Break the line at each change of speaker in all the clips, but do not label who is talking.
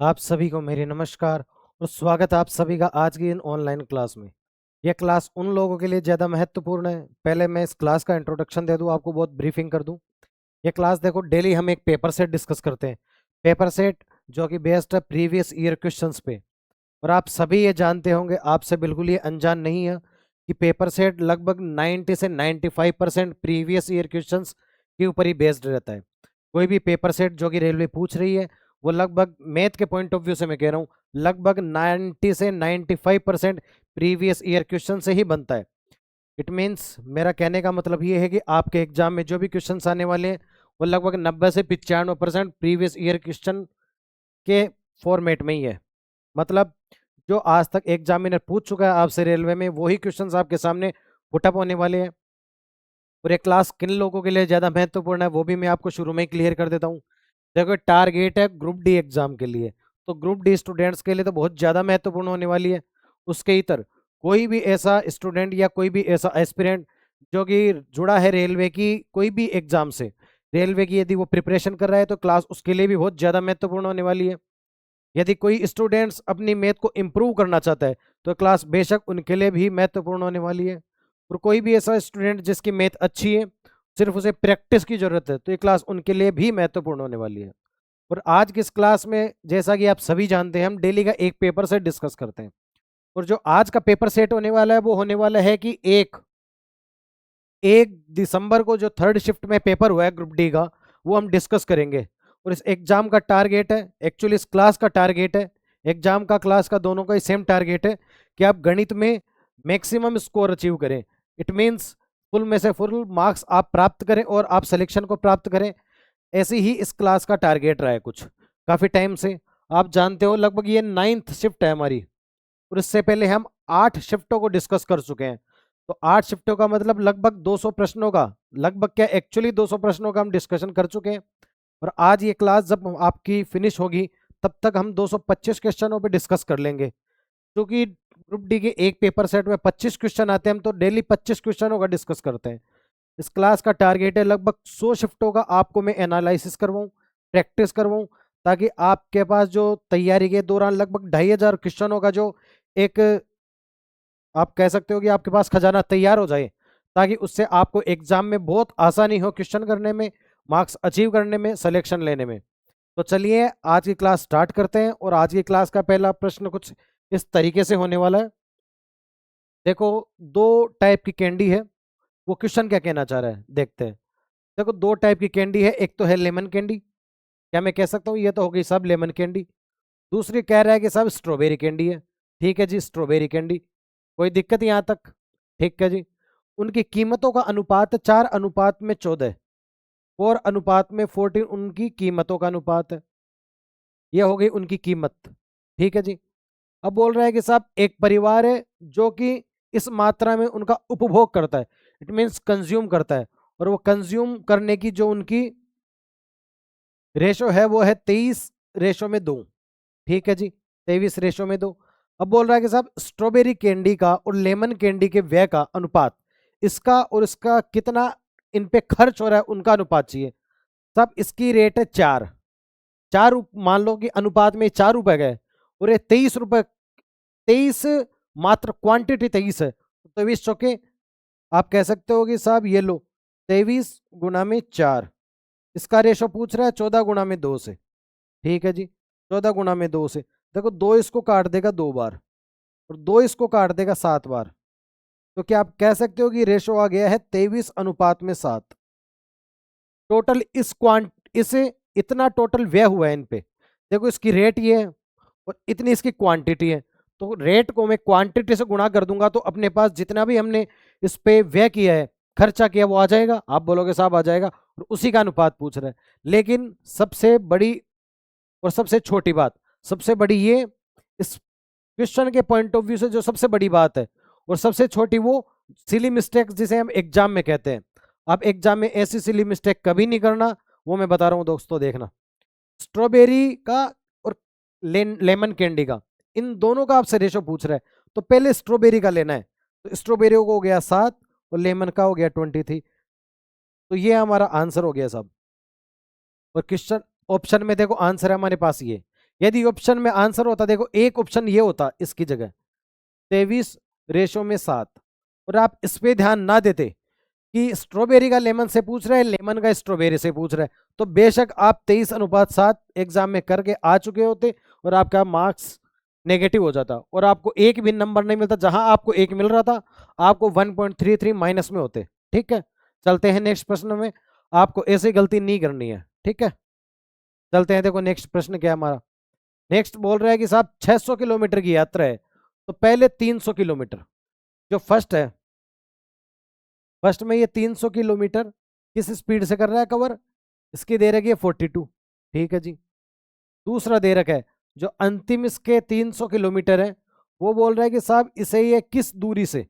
आप सभी को मेरे नमस्कार और स्वागत है आप सभी का आज की इन ऑनलाइन क्लास में। यह क्लास उन लोगों के लिए ज़्यादा महत्वपूर्ण है। पहले मैं इस क्लास का इंट्रोडक्शन दे दूं, आपको बहुत ब्रीफिंग कर दूं। यह क्लास देखो, डेली हम एक पेपर सेट डिस्कस करते हैं। पेपर सेट जो कि बेस्ड है प्रीवियस ईयर क्वेश्चंस पे। और आप सभी ये जानते होंगे, आपसे बिल्कुल ये अनजान नहीं है कि पेपर सेट लगभग 90 से 95% प्रीवियस ईयर क्वेश्चंस के ऊपर ही बेस्ड रहता है। कोई भी पेपर सेट जो कि रेलवे पूछ रही है, वो लगभग मैथ के पॉइंट ऑफ व्यू से मैं कह रहा हूँ, लगभग 90 से 95% प्रीवियस ईयर क्वेश्चन से ही बनता है। इट मीन्स, मेरा कहने का मतलब ये है कि आपके एग्जाम में जो भी क्वेश्चंस आने वाले हैं, वो लगभग 90 से 95% प्रीवियस ईयर क्वेश्चन के फॉर्मेट में ही है। मतलब जो आज तक एग्जामिनर पूछ चुका है आपसे रेलवे में, वही क्वेश्चंस आपके सामने पुटअप होने वाले हैं। और ये क्लास किन लोगों के लिए ज़्यादा महत्वपूर्ण है वो भी मैं आपको शुरू में ही क्लियर कर देता हूँ। देखो, टारगेट है ग्रुप डी एग्जाम के लिए, तो ग्रुप डी स्टूडेंट्स के लिए तो बहुत ज़्यादा महत्वपूर्ण होने वाली है। उसके इतर कोई भी ऐसा स्टूडेंट या कोई भी ऐसा एस्पिरेंट जो कि जुड़ा है रेलवे की कोई भी एग्जाम से, रेलवे की यदि वो प्रिपरेशन कर रहा है, तो क्लास उसके लिए भी बहुत ज़्यादा महत्वपूर्ण होने वाली है। यदि कोई स्टूडेंट्स अपनी मैथ को इम्प्रूव करना चाहता है, तो क्लास बेशक उनके लिए भी महत्वपूर्ण होने वाली है। और कोई भी ऐसा स्टूडेंट जिसकी मैथ अच्छी है, सिर्फ उसे प्रैक्टिस की जरूरत है, तो ये क्लास उनके लिए भी महत्वपूर्ण होने वाली है। और आज की इस क्लास में, जैसा कि आप सभी जानते हैं, हम डेली का एक पेपर सेट डिस्कस करते हैं। और जो आज का पेपर सेट होने वाला है, वो होने वाला है कि 1 दिसंबर को जो थर्ड शिफ्ट में पेपर हुआ है ग्रुप डी का, वो हम डिस्कस करेंगे। और इस एग्जाम का टारगेट है, एक्चुअली इस क्लास का टारगेट है, एग्जाम का क्लास का दोनों का ही सेम टारगेट है कि आप गणित में मैक्सिमम स्कोर अचीव करें। इट मीन्स फुल में से फुल मार्क्स आप प्राप्त करें और आप सिलेक्शन को प्राप्त करें। ऐसी ही इस क्लास का टारगेट रहा है कुछ काफ़ी टाइम से। आप जानते हो, लगभग ये 9th शिफ्ट है हमारी। और इससे पहले हम 8 शिफ्टों को डिस्कस कर चुके हैं। तो 8 शिफ्टों का मतलब लगभग 200 प्रश्नों का, लगभग क्या एक्चुअली 200 प्रश्नों का हम डिस्कशन कर चुके हैं। और आज ये क्लास जब आपकी फिनिश होगी, तब तक हम 225 क्वेश्चनों पे डिस्कस कर लेंगे। क्योंकि ग्रुप डी के एक पेपर सेट में 25 क्वेश्चन आते हैं, हम तो डेली 25 क्वेश्चनों का डिस्कस करते हैं। इस क्लास का टारगेट है लगभग 100 शिफ्टों का आपको मैं एनालिसिस करवाऊँ, प्रैक्टिस करवाऊँ, ताकि आपके पास जो तैयारी के दौरान लगभग 2500 क्वेश्चनों का जो एक, आप कह सकते हो कि आपके पास खजाना तैयार हो जाए, ताकि उससे आपको एग्जाम में बहुत आसानी हो क्वेश्चन करने में, मार्क्स अचीव करने में, सिलेक्शन लेने में। तो चलिए आज की क्लास स्टार्ट करते हैं। और आज की क्लास का पहला प्रश्न कुछ इस तरीके से होने वाला है। देखो, दो टाइप की कैंडी है, वो क्वेश्चन क्या कहना चाह रहा है देखते हैं। देखो, दो टाइप की कैंडी है, एक तो है लेमन कैंडी। क्या मैं कह सकता हूँ ये तो हो गई सब लेमन कैंडी। दूसरी कह रहा है कि सब स्ट्रॉबेरी कैंडी है। ठीक है जी, स्ट्रॉबेरी कैंडी, कोई दिक्कत यहाँ तक? ठीक है जी। उनकी कीमतों का अनुपात 4:14। 4:14 उनकी कीमतों का अनुपात है। यह हो गई उनकी कीमत। ठीक है जी। अब बोल रहा है कि साहब एक परिवार है जो कि इस मात्रा में उनका उपभोग करता है, इट मीन्स कंज्यूम करता है। और वो कंज्यूम करने की जो उनकी रेशो है, वो है 23:2। ठीक है जी, 23:2। अब बोल रहा है कि साहब स्ट्रॉबेरी कैंडी का और लेमन कैंडी के व्यय का अनुपात, इसका और इसका कितना इन पे खर्च हो रहा है उनका अनुपात चाहिए। साहब इसकी रेट है 4। मान लो कि अनुपात में 4 रुपए गए, और ये 23 रुपए, 23 मात्र क्वांटिटी 23 है, 23 चौके, आप कह सकते हो कि साहब ये लो 23 × 4, इसका रेशो पूछ रहा है 14 × 2 से। ठीक है जी, 14 × 2 से। देखो, 2 इसको काट देगा 2 बार, और 2 इसको काट देगा 7 बार। तो क्या आप कह सकते हो कि रेशो आ गया है 23:7। टोटल इसे इतना टोटल व्यय हुआ है इन पे। देखो, इसकी रेट ये है और इतनी इसकी क्वांटिटी है। तो रेट को मैं क्वांटिटी से गुणा कर दूंगा, तो अपने पास जितना भी हमने इस पे व्यय किया है, खर्चा किया, वो आ जाएगा। आप बोलोगे साहब आ जाएगा, और उसी का अनुपात पूछ रहे हैं। लेकिन सबसे बड़ी और सबसे छोटी बात, सबसे बड़ी ये, इस क्वेश्चन के पॉइंट ऑफ व्यू से जो सबसे बड़ी बात है, और सबसे छोटी वो सिली मिस्टेक जिसे हम एग्जाम में कहते हैं। आप एग्जाम में ऐसी सिली मिस्टेक कभी नहीं करना, वो मैं बता रहा हूं दोस्तों। देखना, स्ट्रॉबेरी का और लेमन कैंडी का, इन दोनों का आपसे रेशो पूछ रहा है, तो पहले स्ट्रॉबेरी का लेना है। तो स्ट्रॉबेरी को हो गया 7 और लेमन का हो गया 23। तो ये हमारा आंसर हो गया साहब। और क्वेश्चन ऑप्शन में देखो आंसर है हमारे पास ये यदि ऑप्शन में आंसर होता, देखो एक ऑप्शन ये होता इसकी जगह 23:7, और आप इस पे ध्यान ना देते कि स्ट्रॉबेरी का लेमन से पूछ रहा है, लेमन का स्ट्रॉबेरी से पूछ रहा है, तो बेशक आप 23:7 एग्जाम में करके आ चुके होते और आपका मार्क्स नेगेटिव हो जाता और आपको एक भी नंबर नहीं मिलता। जहां आपको एक मिल रहा था आपको 1.33 माइनस में होते। ठीक है, चलते हैं नेक्स्ट प्रश्न में। आपको ऐसी गलती नहीं करनी है। ठीक है, चलते हैं। देखो नेक्स्ट प्रश्न क्या है हमारा। नेक्स्ट बोल रहा है कि साहब 600 किलोमीटर की यात्रा है, तो पहले 300 किलोमीटर जो फर्स्ट है, फर्स्ट में ये 300 किलोमीटर किस स्पीड से कर रहा है कवर, इसकी दे रखी है 42। ठीक है जी। दूसरा दे रखा है जो अंतिम इसके 300 किलोमीटर है, वो बोल रहा है कि साहब इसे ये किस दूरी से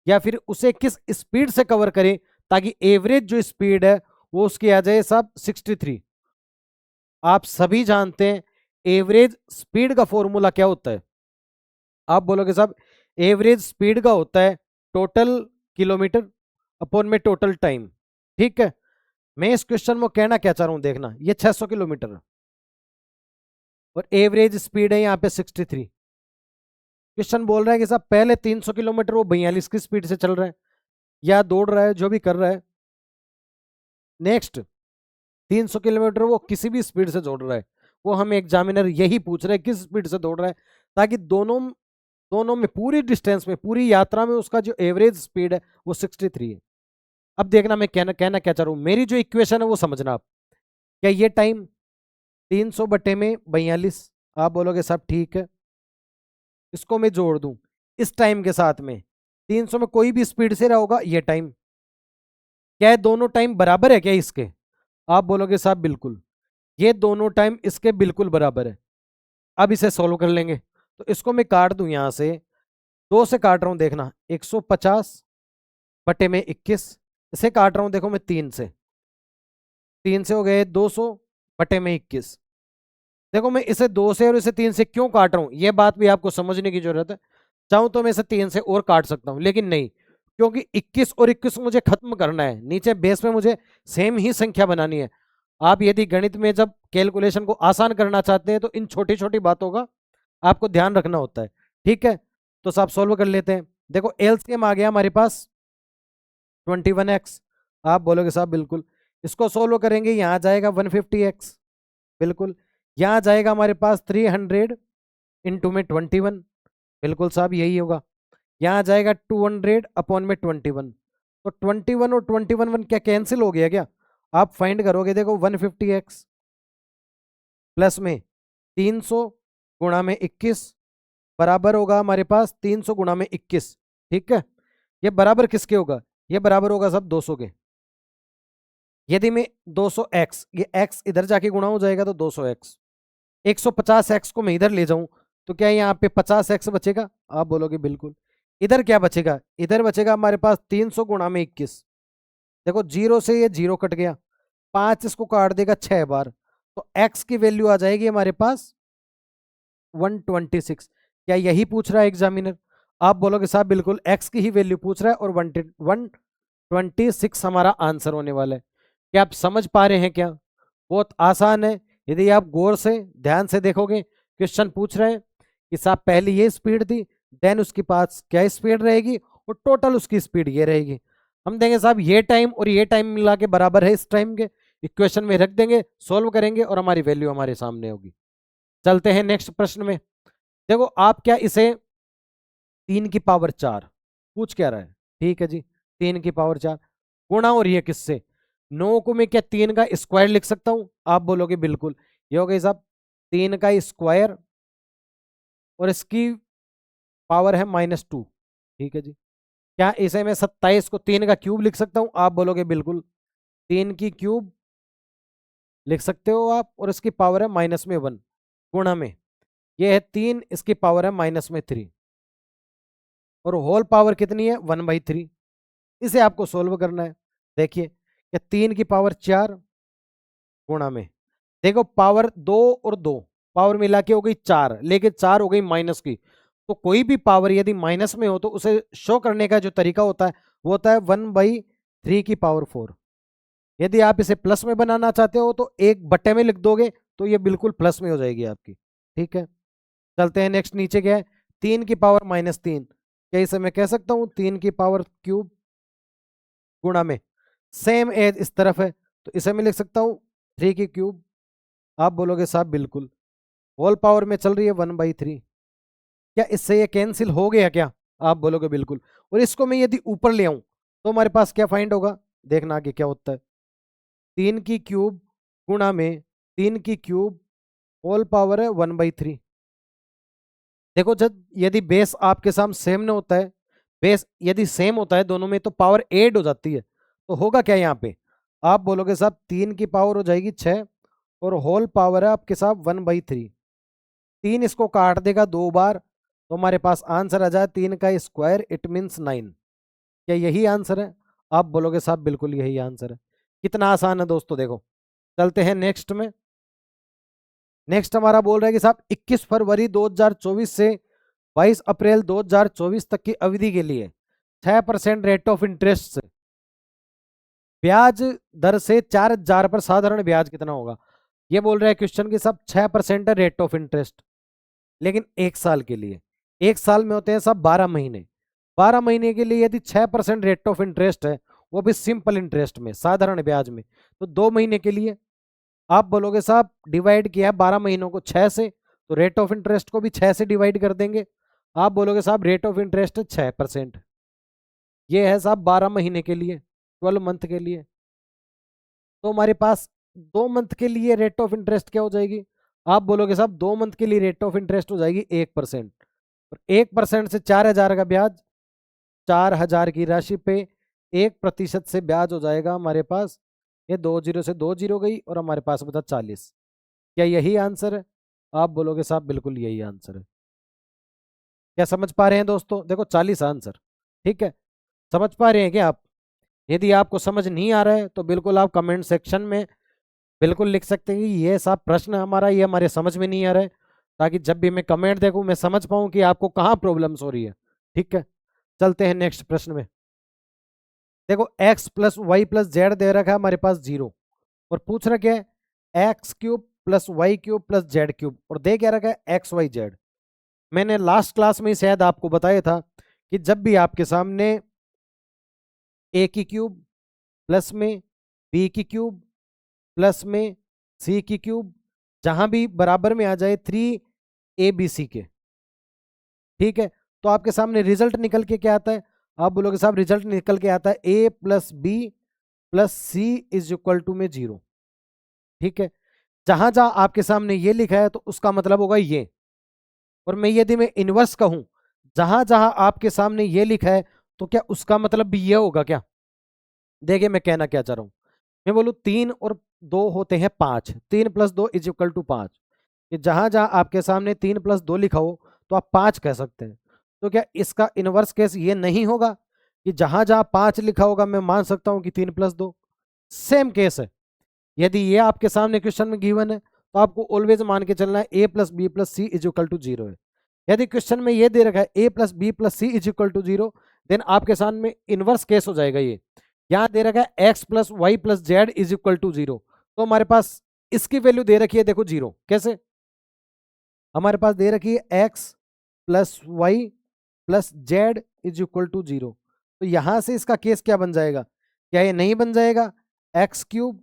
या फिर उसे किस स्पीड से कवर करें ताकि एवरेज जो स्पीड है वो उसकी आ जाए साहब 63। आप सभी जानते हैं एवरेज स्पीड का फॉर्मूला क्या होता है। आप बोलोगे साहब एवरेज स्पीड का होता है टोटल किलोमीटर अपॉन में टोटल टाइम। ठीक है, मैं इस क्वेश्चन में कहना क्या चाह रहा हूं, देखना ये 600 किलोमीटर है और एवरेज स्पीड है यहाँ पे 63। क्वेश्चन बोल रहा है कि साहब पहले 300 किलोमीटर वो 42 की स्पीड से चल रहा है या दौड़ रहा है, जो भी कर रहा है। नेक्स्ट 300 किलोमीटर वो किसी भी स्पीड से दौड़ रहा है, वो हमें एग्जामिनर यही पूछ रहा है किस स्पीड से दौड़ रहा है, ताकि दोनों दोनों में पूरी डिस्टेंस में पूरी यात्रा में उसका जो एवरेज स्पीड है वो 63 है। अब देखना मैं कहना कहना क्या चाह रहा हूं, मेरी जो इक्वेशन है वो समझना आप। क्या ये टाइम 300 बटे में 42, आप बोलोगे साहब ठीक है, इसको मैं जोड़ दूं इस टाइम के साथ में, 300 में कोई भी स्पीड से रहा होगा ये टाइम, क्या है दोनों टाइम बराबर है क्या इसके, आप बोलोगे साहब बिल्कुल, ये दोनों टाइम इसके बिल्कुल बराबर है। अब इसे सोल्व कर लेंगे, तो इसको मैं काट दूं यहां से, 2 से काट रहा हूं, देखना 150 बटे में 21, इसे काट रहा हूं देखो मैं 3 से, 3 से हो गए 200 बटे में 21। देखो मैं इसे 2 से और इसे 3 से क्यों काट रहा हूं, यह बात भी आपको समझने की जरूरत है। चाहूं तो मैं इसे 3 से और काट सकता हूं, लेकिन नहीं, क्योंकि 21 और 21 मुझे खत्म करना है, नीचे बेस में मुझे सेम ही संख्या बनानी है। आप यदि गणित में जब कैलकुलेशन को आसान करना चाहते हैं तो इन छोटी छोटी बातों का आपको ध्यान रखना होता है। ठीक है, तो सब सॉल्व कर लेते हैं। देखो एलसीएम आ गया हमारे पास 21x, आप बोलोगे साहब बिल्कुल, इसको सोल्व करेंगे यहाँ जाएगा 150x, बिल्कुल, यहाँ जाएगा हमारे पास 300 इंटू में 21, बिल्कुल साहब यही होगा, यहाँ जाएगा 200 अपॉन में 21, तो 21 और 21 क्या कैंसिल हो गया क्या, आप फाइंड करोगे देखो 150x प्लस में 300 गुणा में 21 बराबर होगा हमारे पास 300 गुणा में 21। ठीक है, ये बराबर किसके होगा, ये बराबर होगा सब 200 के। यदि मैं 200x, ये x इधर जाके गुणा हो जाएगा तो 200x, 150x को मैं इधर ले जाऊं तो क्या यहाँ पे 50x बचेगा, आप बोलोगे बिल्कुल। इधर क्या बचेगा, इधर बचेगा हमारे पास 300 गुणा में 21, देखो जीरो से ये जीरो कट गया, 5 इसको काट देगा 6 बार, तो x की वैल्यू आ जाएगी हमारे पास 126। क्या यही पूछ रहा है एग्जामिनर, आप बोलोगे साहब बिल्कुल x की ही वैल्यू पूछ रहा है और 126 हमारा आंसर होने वाला है। क्या आप समझ पा रहे हैं क्या, बहुत आसान है। यदि आप गौर से ध्यान से देखोगे, क्वेश्चन पूछ रहे हैं कि साहब पहले ये स्पीड थी, देन उसके पास क्या स्पीड रहेगी और टोटल उसकी स्पीड ये रहेगी। हम देंगे साहब ये टाइम और ये टाइम मिला के बराबर है इस टाइम के, इक्वेशन में रख देंगे, सोल्व करेंगे और हमारी वैल्यू हमारे सामने होगी। चलते हैं नेक्स्ट प्रश्न में। देखो आप क्या इसे 3 की पावर 4 पूछ क्या रहा है, ठीक है जी, 3 की पावर 4 गुणा और ये किससे, 9 को मैं क्या 3 का स्क्वायर लिख सकता हूं, आप बोलोगे बिल्कुल, ये हो गई साहब 3 का स्क्वायर और इसकी पावर है -2। ठीक है जी, क्या इसे मैं 27 को 3 का क्यूब लिख सकता हूं, आप बोलोगे बिल्कुल, 3 की क्यूब लिख सकते हो आप और इसकी पावर है -1 गुणा में ये है 3, इसकी पावर है -3 और होल पावर कितनी है 1/3। इसे आपको सोल्व करना है। देखिए कि 3 की पावर 4 गुणा में, देखो पावर 2 और 2 पावर मिला के हो गई 4, लेकिन 4 हो गई माइनस की, तो कोई भी पावर यदि माइनस में हो तो उसे शो करने का जो तरीका होता है वो होता है 1/3 की पावर 4। यदि आप इसे प्लस में बनाना चाहते हो तो 1 बटे में लिख दोगे तो ये बिल्कुल प्लस में हो जाएगी आपकी। ठीक है, चलते हैं नेक्स्ट। नीचे क्या है, 3 की पावर -3, क्या इसे मैं कह सकता हूँ 3 की पावर क्यूब गुणा में सेम एज इस तरफ है, तो इसे मैं लिख सकता हूँ 3 की क्यूब। आप बोलोगे साहब बिल्कुल, होल पावर में चल रही है 1/3, क्या इससे ये कैंसिल हो गया क्या? आप बोलोगे बिल्कुल। और इसको मैं यदि ऊपर ले आऊं तो हमारे पास क्या फाइंड होगा, देखना आगे क्या होता है। 3 की क्यूब गुणा में 3 की क्यूब होल पावर है 1/3। देखो जब यदि बेस आपके सामने सेम न होता है, बेस यदि सेम होता है दोनों में, तो पावर ऐड हो जाती है। तो होगा क्या यहाँ पे, आप बोलोगे साहब 3 की पावर हो जाएगी 6 और होल पावर है आपके साहब 1/3। 3 इसको काट देगा 2 बार, तो हमारे पास आंसर आ जाए 3 का स्क्वायर, इट मीन्स 9। क्या यही आंसर है? आप बोलोगे साहब बिल्कुल यही आंसर है। कितना आसान है दोस्तों, देखो। चलते हैं नेक्स्ट में। नेक्स्ट हमारा बोल रहा है कि साहब 21 फरवरी 2024 से 22 अप्रैल 2024 तक की अवधि के लिए 6% रेट ऑफ इंटरेस्ट से ब्याज दर से 4,000 पर साधारण ब्याज कितना होगा। ये बोल रहा है क्वेश्चन की साहब 6% है रेट ऑफ इंटरेस्ट, लेकिन 1 साल के लिए। 1 साल में होते हैं साहब 12 महीने। 12 महीने के लिए यदि 6% रेट ऑफ इंटरेस्ट है, वो भी सिंपल इंटरेस्ट में, साधारण ब्याज में, तो 2 महीने के लिए आप बोलोगे साहब डिवाइड किया है 12 महीनों को 6 से, तो रेट ऑफ इंटरेस्ट को भी 6 से डिवाइड कर देंगे। आप बोलोगे साहब रेट ऑफ इंटरेस्ट 6%। ये है साहब 12 महीने के लिए, 12 मंथ के लिए। तो हमारे पास 2 मंथ के लिए रेट ऑफ इंटरेस्ट क्या हो जाएगी, आप बोलोगे साहब 2 मंथ के लिए रेट ऑफ इंटरेस्ट हो जाएगी 1%। और 1% से 4,000 का ब्याज, 4,000 की राशि पे 1% से ब्याज हो जाएगा हमारे पास, ये 2 जीरो से 2 जीरो गई और हमारे पास बता 40। क्या यही आंसर है? आप बोलोगे साहब बिल्कुल यही आंसर है। क्या समझ पा रहे हैं दोस्तों? देखो 40 आंसर। ठीक है, समझ पा रहे हैं क्या आप? यदि आपको समझ नहीं आ रहा है तो बिल्कुल आप कमेंट सेक्शन में बिल्कुल लिख सकते हैं कि ये साहब प्रश्न हमारा ये हमारे समझ में नहीं आ रहा है, ताकि जब भी मैं कमेंट देखूं मैं समझ पाऊं कि आपको कहाँ प्रॉब्लम्स हो रही है। ठीक है, चलते हैं नेक्स्ट प्रश्न में। देखो x+y+z दे रखा है हमारे पास 0, और पूछ रहा क्या है x³ + y³ + z³ और दे क्या रखा है xyz। मैंने लास्ट क्लास में ही शायद आपको बताया था कि जब भी आपके सामने a³ प्लस में b³ प्लस में c³ जहां भी बराबर में आ जाए 3abc के, ठीक है, तो आपके सामने रिजल्ट निकल के क्या आता है, आप बोलोगे साहब रिजल्ट निकल के आता है a+b+c = 0। ठीक है, जहां जहां आपके सामने ये लिखा है तो उसका मतलब होगा ये। और मैं यदि मैं इनवर्स कहूं, जहां जहां आपके सामने ये लिखा है तो क्या उसका मतलब भी ये होगा क्या? देखिए मैं कहना क्या चाह रहा हूं, मैं बोलूं 3 और 2 होते हैं 5, 3+2 = 5, कि जहां जहां आपके सामने 3+2 लिखा हो तो आप 5 कह सकते हैं। तो क्या इसका इनवर्स केस ये नहीं होगा कि जहां जहां 5 लिखा होगा मैं मान सकता हूं कि 3+2? सेम केस है, यदि ये आपके सामने क्वेश्चन में गिवन है तो आपको ऑलवेज मान के चलना है a+b+c = 0 है। यदि क्वेश्चन में ये दे रखा है a+b+c = 0, देन आपके सामने इनवर्स केस हो जाएगा ये। यहाँ दे रखा है x+y+z = 0, तो हमारे पास इसकी वैल्यू दे रखी है, देखो 0 कैसे, हमारे पास दे रखी है x+y+z = 0, तो यहां से इसका केस क्या बन जाएगा, क्या ये नहीं बन जाएगा x³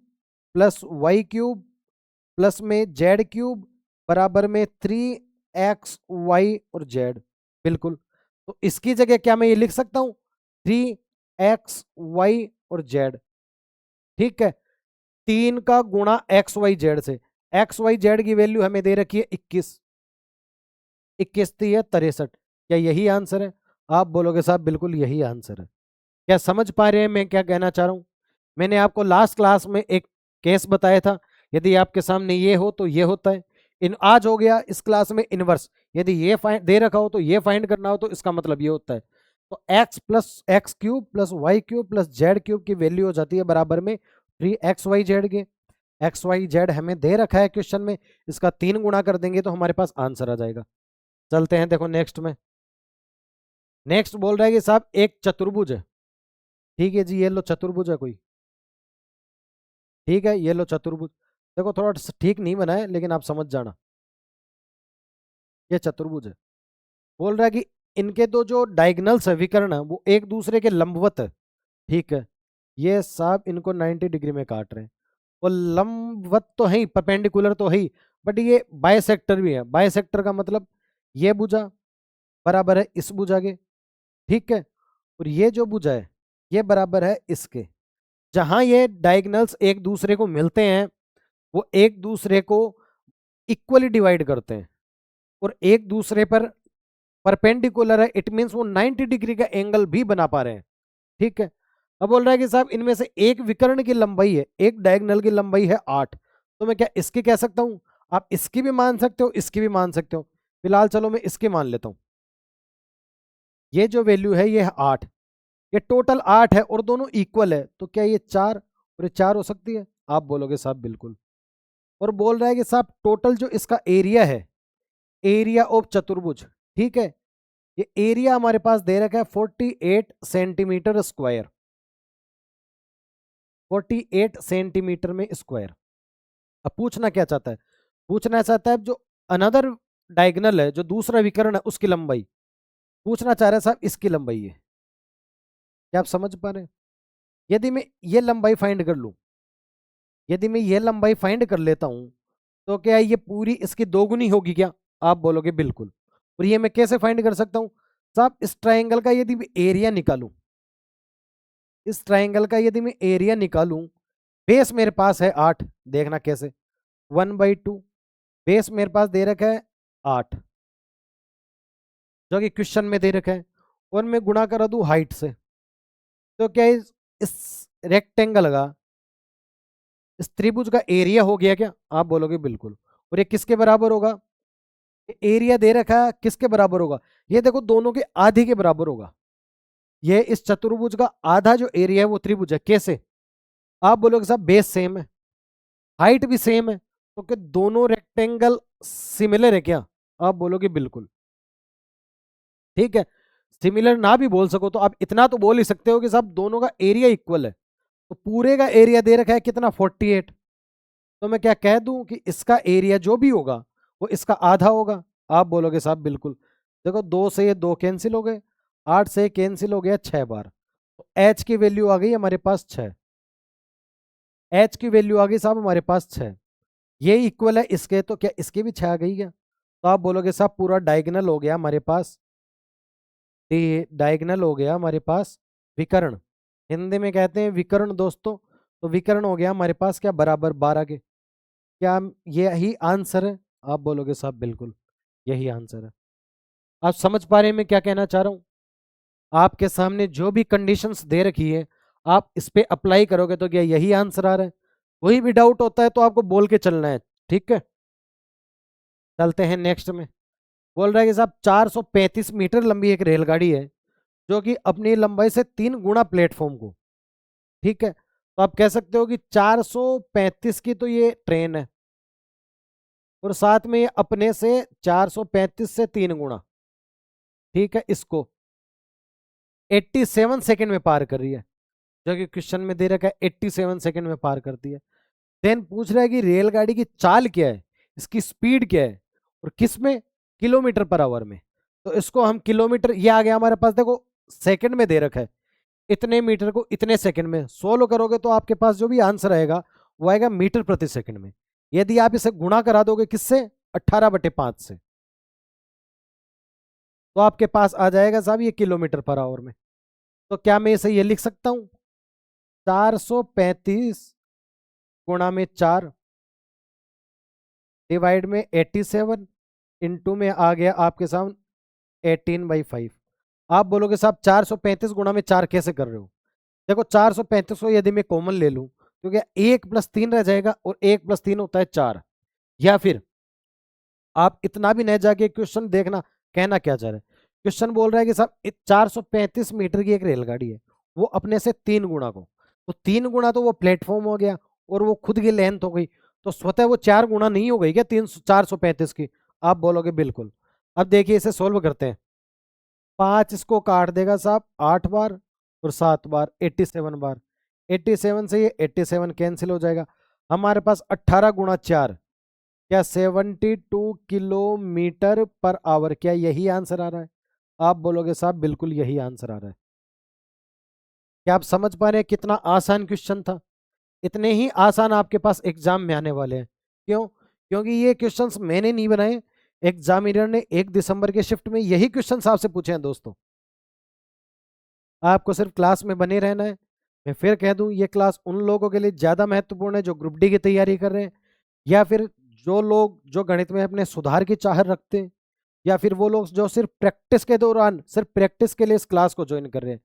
+ y³ प्लस में z³ बराबर में 3x y और z। बिल्कुल, तो इसकी जगह क्या मैं ये लिख सकता हूं 3x y और z। ठीक है, 3 का गुणा एक्स वाई जेड से, एक्स वाई जेड की वैल्यू हमें दे रखी है 21, 21 3 है 63। क्या यही आंसर है? आप बोलोगे साहब बिल्कुल यही आंसर है। क्या समझ पा रहे हैं मैं क्या कहना चाह रहा हूं? मैंने आपको लास्ट क्लास में एक केस बताया था, यदि आपके सामने ये हो तो ये होता है। इन आज हो गया इस क्लास में इनवर्स, यदि ये फाइंड दे रखा हो तो ये फाइंड करना हो तो इसका मतलब ये होता है। तो x+x³ + y³ + z³ की वैल्यू हो जाती है बराबर में 3xyz के। xyz हमें दे रखा है क्वेश्चन में, इसका 3 गुणा कर देंगे तो हमारे पास आंसर आ जाएगा। चलते हैं देखो नेक्स्ट में। नेक्स्ट बोल रहा है कि साहब एक चतुर्भुज है, ठीक है जी, ये लो चतुर्भुज है कोई, ठीक है, ये लो चतुर्भुज। देखो थोड़ा ठीक नहीं बना है लेकिन आप समझ जाना। ये चतुर्भुज है। बोल रहा है कि इनके तो जो डायगनल्स है, विकर्ण है, वो एक दूसरे के लंबवत है। ठीक है, ये सब इनको 90 डिग्री में काट रहे हैं। और लंबवत तो है ही, परपेंडिकुलर तो है ही, बट ये बायसेक्टर भी है। बायसेक्टर का मतलब ये भुजा बराबर है इस भुजा के। ठीक है, और ये जो भुजा है ये बराबर है इसके। जहां ये डायगनल्स एक दूसरे को मिलते हैं वो एक दूसरे को इक्वली डिवाइड करते हैं और एक दूसरे पर परपेंडिकुलर है। इट मींस वो 90 डिग्री का एंगल भी बना पा रहे हैं। ठीक है, अब बोल रहा है कि साहब इनमें से एक विकर्ण की लंबाई है, एक डायगोनल की लंबाई है 8। तो मैं क्या इसकी कह सकता हूं? आप इसकी भी मान सकते हो, इसकी भी मान सकते हो। फिलहाल चलो मैं इसकी मान लेता हूं। ये जो वैल्यू है ये है 8। ये टोटल 8 है और दोनों इक्वल है, तो क्या ये 4 और ये 4 हो सकती है? आप बोलोगे साहब बिल्कुल। और बोल रहा है कि साहब टोटल जो इसका एरिया है, एरिया ऑफ चतुर्भुज, ठीक है, ये एरिया हमारे पास दे रखा है 48 सेंटीमीटर स्क्वायर। 48 सेंटीमीटर में स्क्वायर। अब पूछना क्या चाहता है? पूछना चाहता है जो अनदर डायगोनल है, जो दूसरा विकर्ण है, उसकी लंबाई पूछना चाह रहा है साहब। इसकी लंबाई है, क्या आप समझ पा रहे हैं? यदि मैं ये लंबाई फाइंड कर लूं, यदि मैं ये लंबाई फाइंड कर लेता हूं, तो क्या ये पूरी इसकी दोगुनी होगी क्या? आप बोलोगे बिल्कुल। और ये मैं कैसे फाइंड कर सकता हूं साहब? इस ट्राइंगल का यदि मैं एरिया निकालूं, इस ट्राइंगल का यदि मैं एरिया निकालूं, बेस मेरे पास है 8। देखना कैसे, 1/2। बेस मेरे पास दे रखा है 8, जो कि क्वेश्चन में दे रखा है, और मैं गुणा करा दूं हाइट से। तो क्या इस रेक्टेंगल का, इस त्रिभुज का एरिया हो गया क्या? आप बोलोगे बिल्कुल। और ये किसके बराबर होगा? एरिया दे रखा है किसके बराबर होगा? ये देखो दोनों के आधे के बराबर होगा। ये इस चतुर्भुज का आधा जो एरिया है वो त्रिभुज है। कैसे? आप बोलोगे साहब बेस सेम है, हाइट भी सेम है, तो क्या दोनों रेक्टेंगल सिमिलर है क्या? आप बोलोगे बिल्कुल। ठीक है, सिमिलर ना भी बोल सको तो आप इतना तो बोल ही सकते हो कि साहब दोनों का एरिया इक्वल है। तो पूरे का एरिया दे रखा है कितना? 48। तो मैं क्या कह दूं कि इसका एरिया जो भी होगा वो इसका आधा होगा। आप बोलोगे साहब बिल्कुल। देखो 2 से ये 2 कैंसिल हो गए, 8 से कैंसिल हो गया 6 बार, तो एच की वैल्यू आ गई हमारे पास 6। एच की वैल्यू आ गई साहब हमारे पास 6। ये इक्वल है इसके, तो क्या इसके भी 6 आ गई क्या? तो आप बोलोगे साहब पूरा डायगोनल हो गया हमारे पास, डायगोनल हो गया हमारे पास विकर्ण। हिंदी में कहते हैं विकर्ण दोस्तों। तो विकर्ण हो गया हमारे पास क्या? बराबर 12 के। क्या यही आंसर है? आप बोलोगे साहब बिल्कुल, यही आंसर है। आप समझ पा रहे हैं मैं क्या कहना चाह रहा हूं? आपके सामने जो भी कंडीशंस दे रखी है, आप इस पे अप्लाई करोगे तो क्या यही आंसर आ रहा है? कोई भी डाउट होता है तो आपको बोल के चलना है। ठीक है, चलते हैं नेक्स्ट में। बोल रहा है कि साहब 435 मीटर लंबी एक रेलगाड़ी है जो कि अपनी लंबाई से 3 गुना प्लेटफॉर्म को। ठीक है, तो आप कह सकते हो कि 435 की तो ये ट्रेन है, और साथ में ये अपने से 435 से 3 गुना, ठीक है, इसको 87 सेकंड में पार कर रही है। जो कि क्वेश्चन में दे रखा है 87 सेकंड में पार करती है। देन पूछ रहा है कि रेलगाड़ी की चाल क्या है, इसकी स्पीड क्या है, और किस में? किलोमीटर पर आवर में। तो इसको हम किलोमीटर, ये आ गया हमारे पास, देखो सेकंड में दे रखा है, इतने मीटर को इतने सेकंड में सोल्व करोगे तो आपके पास जो भी आंसर आएगा वो आएगा मीटर प्रति सेकंड में। यदि आप इसे गुणा करा दोगे किससे? 18/5 से, तो आपके पास आ जाएगा साहब ये किलोमीटर पर आवर में। तो क्या मैं इसे ये लिख सकता हूं? 435 गुणा में 4 डिवाइड में 87 इंटू में आ गया आपके सामने 18/5। आप बोलोगे साहब 435 गुणा में 4 कैसे कर रहे हो? देखो 435 को यदि मैं कॉमन ले लूं तो क्या 1+3 रह जाएगा, और 1+3 होता है 4। या फिर आप इतना भी नहीं जाके क्वेश्चन देखना, कहना क्या चाह रहे हैं। क्वेश्चन बोल रहा है कि साहब 435 मीटर की एक रेलगाड़ी है, वो अपने से 3 गुना को, तो 3 गुना तो वो प्लेटफॉर्म हो गया और वो खुद की लेंथ हो गई, तो स्वतः वो 4 गुना नहीं हो गई क्या 435 की? आप बोलोगे बिल्कुल। अब देखिए इसे सोल्व करते हैं। 5 इसको काट देगा साहब 8 बार, और 7 बार 87 बार। 87 से ये 87 कैंसिल हो जाएगा। हमारे पास 18 × 4, क्या 72 किलोमीटर पर आवर, क्या यही आंसर आ रहा है? आप बोलोगे साहब बिल्कुल यही आंसर आ रहा है। क्या आप समझ पा रहे हैं कितना आसान क्वेश्चन था? इतने ही आसान आपके पास एग्जाम में आने वाले हैं। क्यों? क्योंकि ये क्वेश्चंस मैंने नहीं बनाए, एग्जामिनर ने 1 दिसंबर के शिफ्ट में यही क्वेश्चंस आपसे पूछे हैं दोस्तों। आपको सिर्फ क्लास में बने रहना है। मैं फिर कह दूं, ये क्लास उन लोगों के लिए ज़्यादा महत्वपूर्ण है जो ग्रुप डी की तैयारी कर रहे हैं, या फिर जो लोग जो गणित में अपने सुधार की चाह रखते हैं, या फिर वो लोग जो सिर्फ प्रैक्टिस के दौरान सिर्फ प्रैक्टिस के लिए इस क्लास को ज्वाइन कर रहे हैं।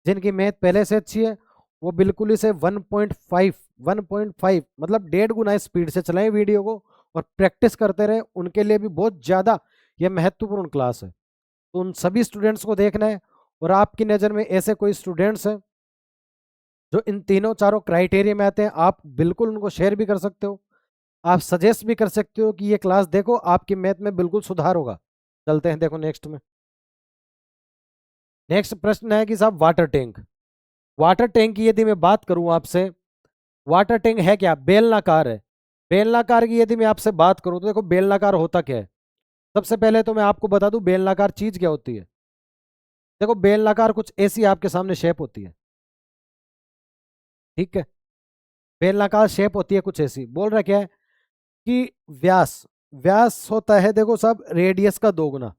जिनकी मैथ पहले से अच्छी है वो बिल्कुल इसे 1.5 मतलब 1.5 गुना स्पीड से चलाएं वीडियो को और प्रैक्टिस करते रहें। उनके लिए भी बहुत ज़्यादा यह महत्वपूर्ण क्लास है। तो उन सभी स्टूडेंट्स को देखना है, और आपकी नज़र में ऐसे कोई स्टूडेंट्स हैं जो इन तीनों चारों क्राइटेरिया में आते हैं, आप बिल्कुल उनको शेयर भी कर सकते हो। आप सजेस्ट भी कर सकते हो कि ये क्लास देखो, आपकी मैथ में बिल्कुल सुधार होगा। चलते हैं देखो नेक्स्ट में। नेक्स्ट प्रश्न है कि साहब वाटर टैंक। वाटर टैंक की यदि मैं बात करूं आपसे, वाटर टैंक है क्या? बेलनाकार है। बेलनाकार की यदि मैं आपसे बात करूं तो देखो बेलनाकार होता क्या है। सबसे पहले तो मैं आपको बता दूं बेलनाकार चीज क्या होती है। देखो बेलनाकार कुछ ऐसी आपके सामने शेप होती है, ठीक है। बेलनाकार शेप होती है कुछ ऐसी, बोल रहा क्या है कि व्यास, व्यास होता है देखो साहब रेडियस का 2 गुना।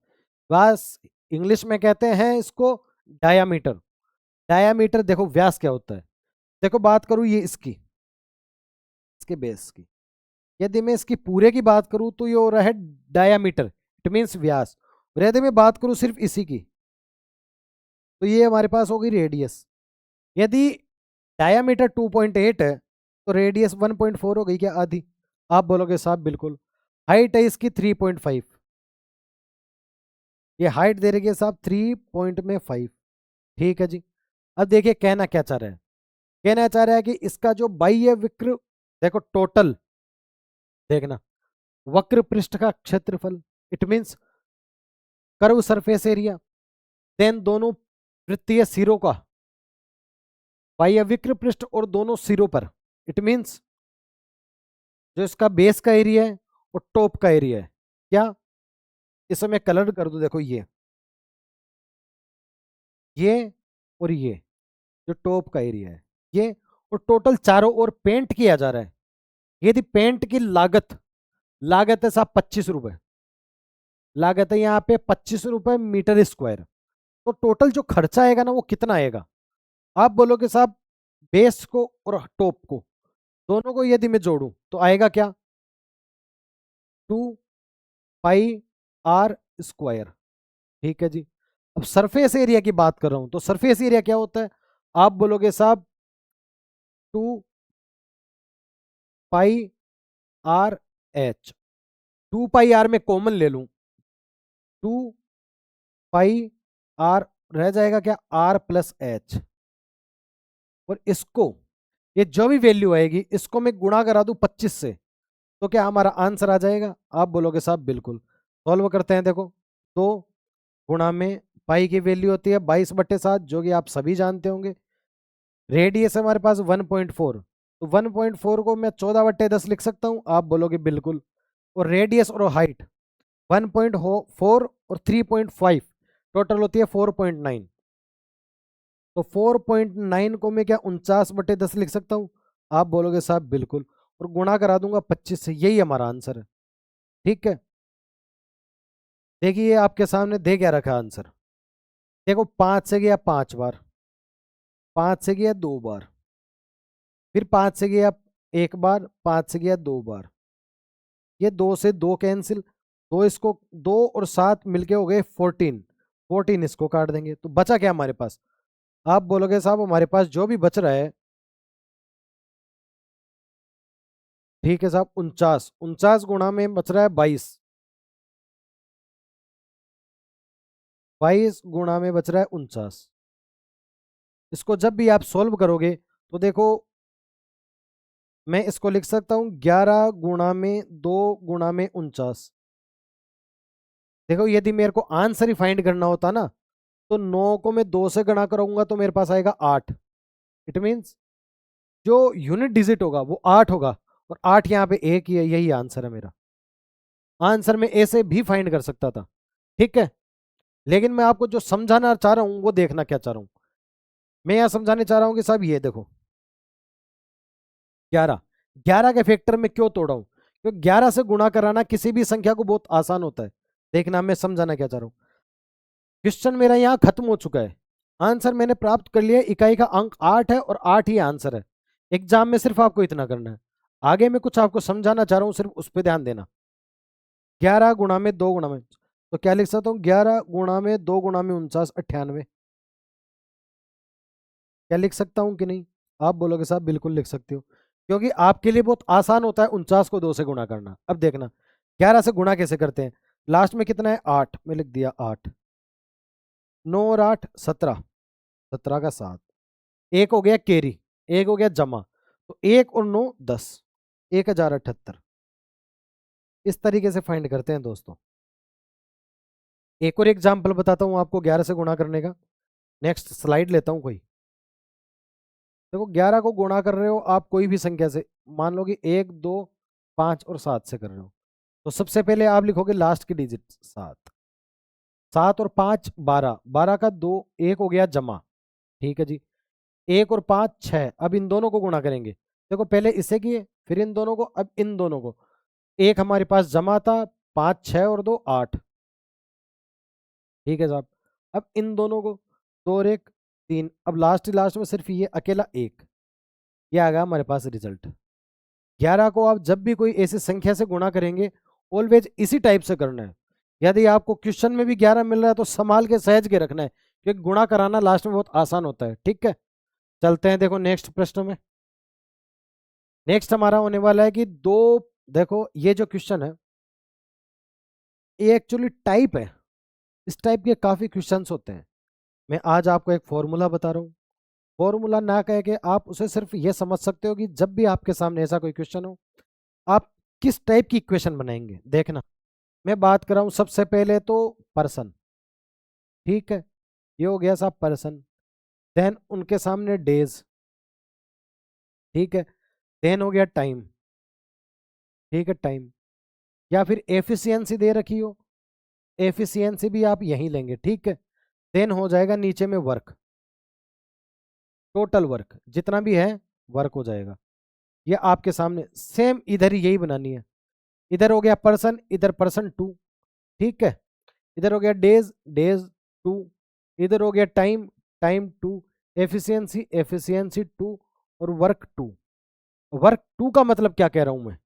व्यास इंग्लिश में कहते हैं इसको डायामीटर। डायामीटर देखो व्यास क्या होता है। देखो बात करूं ये इसकी, इसके बेस की, यदि मैं इसकी पूरे की बात करूं तो ये हो रहा है डायामीटर, इट मीन्स व्यास। और यदि मैं बात करूं सिर्फ इसी की तो ये हमारे पास होगी रेडियस। यदि डायामीटर 2.8 है तो रेडियस 1.4 हो गई क्या, आधी? आप बोलोगे साहब बिल्कुल। हाइट है इसकी 3.5, ये हाइट दे रही है साहब 3.5, ठीक है जी। अब देखिए कहना क्या चाह रहा है। कहना चाह रहा है कि इसका जो बाह्य विकृ, देखो टोटल देखना, वक्र पृष्ठ का क्षेत्रफल, it means curve surface area, then दोनों वृत्तीय सिरों का बाह्य विकृ पृष्ठ और दोनों सिरों पर, इट मींस जो इसका बेस का एरिया है और टॉप का एरिया है। क्या इसे मैं कलर कर दूं? देखो ये और ये जो टॉप का एरिया है ये, और टोटल चारों ओर पेंट किया जा रहा है। यदि पेंट की लागत, लागत है साहब 25 रुपए, लागत है यहाँ पे 25 रुपए मीटर स्क्वायर। तो टोटल जो खर्चा आएगा ना वो कितना आएगा? आप बोलोगे साहब बेस को और टॉप को दोनों को यदि मैं जोड़ूं तो आएगा क्या? 2 पाई r स्क्वायर, ठीक है जी। अब सरफेस एरिया की बात कर रहा हूं तो सरफेस एरिया क्या होता है? आप बोलोगे साहब 2 पाई r h। 2 पाई r में कॉमन ले लूं, 2 पाई r रह जाएगा क्या, r+h। और इसको, ये जो भी वैल्यू आएगी इसको मैं गुणा करा दूं 25 से, तो क्या हमारा आंसर आ जाएगा? आप बोलोगे साहब बिल्कुल। सॉल्व करते हैं देखो। 2 गुणा में पाई की वैल्यू होती है 22/7, जो कि आप सभी जानते होंगे। रेडियस है हमारे पास 1.4, तो 1.4 को मैं 14/10 लिख सकता हूँ। आप बोलोगे बिल्कुल। और रेडियस और हाइट 1.4 और 3.5 टोटल होती है 4.9। तो 4.9 को मैं क्या 49/10 लिख सकता हूँ? आप बोलोगे साहब बिल्कुल। और गुणा करा दूंगा 25 से, यही हमारा आंसर है, ठीक है। देखिए आपके सामने दे क्या रखा आंसर। देखो 5 से गया 5 बार, 5 से गया 2 बार, फिर 5 से गया 1 बार, 5 से गया 2 बार। ये 2 से 2 कैंसिल, दो इसको, 2 और 7 मिलके हो गए 14। 14 इसको काट देंगे तो बचा क्या हमारे पास? आप बोलोगे साहब हमारे पास जो भी बच रहा है, ठीक है साहब 49, 49 गुणा में बच रहा है 22, 22 गुणा में बच रहा है 49। इसको जब भी आप सॉल्व करोगे तो देखो मैं इसको लिख सकता हूँ 11 गुणा में 2 गुणा में 49। देखो यदि मेरे को आंसर ही फाइंड करना होता ना तो 9 को मैं 2 से गुणा करूंगा तो मेरे पास आएगा 8। इट मीन्स जो यूनिट डिजिट होगा वो 8 होगा, और 8 यहाँ पे एक ही है, यही आंसर है मेरा। आंसर में ए से भी फाइंड कर सकता था, ठीक है। लेकिन मैं आपको जो समझाना चाह रहा हूं वो देखना क्या चाह रहा हूं। मैं यहाँ समझाने चाह रहा हूं कि साहब ये देखो 11, 11 के फैक्टर में क्यों तोड़ा हूं, क्योंकि 11 से गुणा कराना किसी भी संख्या को बहुत आसान होता है। देखना मैं समझाना क्या चाह रहा हूं। क्वेश्चन मेरा यहाँ खत्म हो चुका है, आंसर मैंने प्राप्त कर लिया, इकाई का अंक 8 है और 8 ही आंसर है। एग्जाम में सिर्फ आपको इतना करना है, आगे मैं कुछ आपको समझाना चाह रहा हूँ, सिर्फ उस पर ध्यान देना। 11 गुणा में 2 गुणा में, तो क्या लिख सकता हूँ, 11 गुणा में 2 गुणा में 49, 98। क्या लिख सकता हूँ कि नहीं? आप बोलोगे साहब बिल्कुल लिख सकते हो, क्योंकि आपके लिए बहुत आसान होता है 49 को 2 से गुणा करना। अब देखना 11 से गुणा कैसे करते हैं। लास्ट में कितना है 8, में लिख दिया 8, 9 और 8 17, 17 का 7, एक हो गया केरी, एक हो गया जमा, तो 1 और 9 10, 1078। इस तरीके से फाइंड करते हैं दोस्तों। एक और एग्जाम्पल बताता हूँ आपको 11 से गुणा करने का। नेक्स्ट स्लाइड लेता हूँ कोई। देखो 11 को गुणा कर रहे हो आप कोई भी संख्या से, मान लो कि 1 2 5 और 7 से कर रहे हो, तो सबसे पहले आप लिखोगे लास्ट की डिजिट 7, 7 और 5 12, 12 का 2, एक हो गया जमा, ठीक है जी। 1 और 5 6, अब इन दोनों को गुणा करेंगे। देखो पहले इसे किए फिर इन दोनों को, अब इन दोनों को, एक हमारे पास जमा था, 5 6 और 2 8, ठीक है साहब। अब इन दोनों को, 2 और 1 3, अब लास्ट में सिर्फ ये अकेला एक, ये आ गया हमारे पास रिजल्ट। 11 को आप जब भी कोई ऐसी संख्या से गुणा करेंगे ऑलवेज इसी टाइप से करना है। यदि आपको क्वेश्चन में भी 11 मिल रहा है तो संभाल के सहज के रखना है, क्योंकि गुणा कराना लास्ट में बहुत आसान होता है, ठीक है। चलते हैं देखो नेक्स्ट प्रश्न में। नेक्स्ट हमारा होने वाला है कि दो, देखो ये जो क्वेश्चन है ये एक्चुअली टाइप है, इस टाइप के काफी क्वेश्चंस होते हैं। मैं आज आपको एक फॉर्मूला बता रहा हूँ, फॉर्मूला ना कह के आप उसे सिर्फ ये समझ सकते हो कि जब भी आपके सामने ऐसा कोई क्वेश्चन हो आप किस टाइप की इक्वेशन बनाएंगे। देखना मैं बात कर रहा हूं सबसे पहले तो पर्सन, ठीक है, ये हो गया साहब पर्सन। देन उनके सामने डेज, ठीक है। देन हो गया टाइम, ठीक है टाइम, या फिर एफिशिएंसी दे रखी हो, एफिशिएंसी भी आप यहीं लेंगे, ठीक है। देन हो जाएगा नीचे में वर्क, टोटल वर्क जितना भी है वर्क हो जाएगा। ये आपके सामने सेम इधर ही यही बनानी है। इधर हो गया पर्सन, इधर पर्सन टू, ठीक है। इधर हो गया डेज, डेज टू, इधर हो गया time, time two, efficiency, efficiency two, और वर्क टू। वर्क टू का मतलब क्या कह रहा हूं मैं,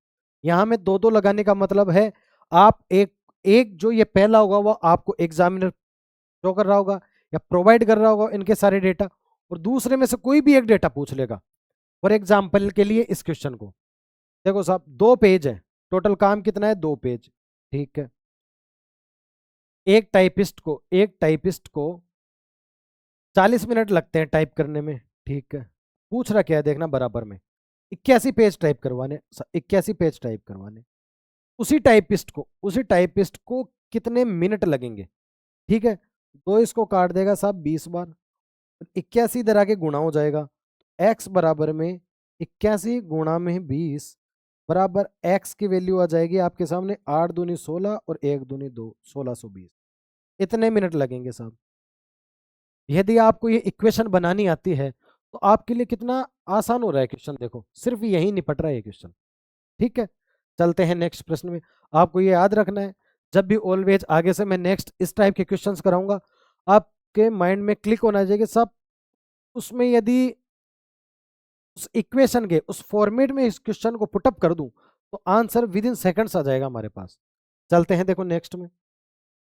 यहां में दो दो लगाने का मतलब है आप एक एक जो ये पहला होगा वो आपको एग्जामिनर शो कर रहा होगा या प्रोवाइड कर रहा होगा इनके सारे डेटा, और दूसरे में से कोई भी एक डेटा पूछ लेगा। फॉर एग्जाम्पल के लिए इस क्वेश्चन को देखो साहब, 2 पेज है, टोटल काम कितना है 2 पेज, ठीक है। एक टाइपिस्ट को 40 मिनट लगते हैं टाइप करने में, ठीक है। पूछ रहा क्या है देखना, बराबर में 81 पेज टाइप करवाने, 81 पेज टाइप करवाने। उसी टाइपिस्ट को कितने मिनट लगेंगे, ठीक है। तो इसको काट देगा साहब 20 बार, 81 इधर आके गुणा हो जाएगा, एक्स बराबर में 81 गुणा में 20 बराबर एक्स की वैल्यू आ जाएगी आपके सामने 8 दूनी 16 और 1 दूनी 2, 1620। इतने मिनट लगेंगे साहब। यदि आपको ये इक्वेशन बनानी आती है तो आपके लिए कितना आसान हो रहा है क्वेश्चन, देखो सिर्फ यही निपट रहा है क्वेश्चन, ठीक है। चलते हैं नेक्स्ट प्रश्न में। आपको ये याद रखना है, जब भी ऑलवेज आगे से मैं नेक्स्ट इस टाइप के क्वेश्चंस कराऊंगा आपके माइंड में क्लिक होना चाहिए कि सब उसमें यदि उस इक्वेशन के उस फॉर्मेट में इस क्वेश्चन को पुटअप कर दूं तो आंसर विद इन सेकंड्स आ जाएगा हमारे पास। चलते हैं देखो नेक्स्ट में।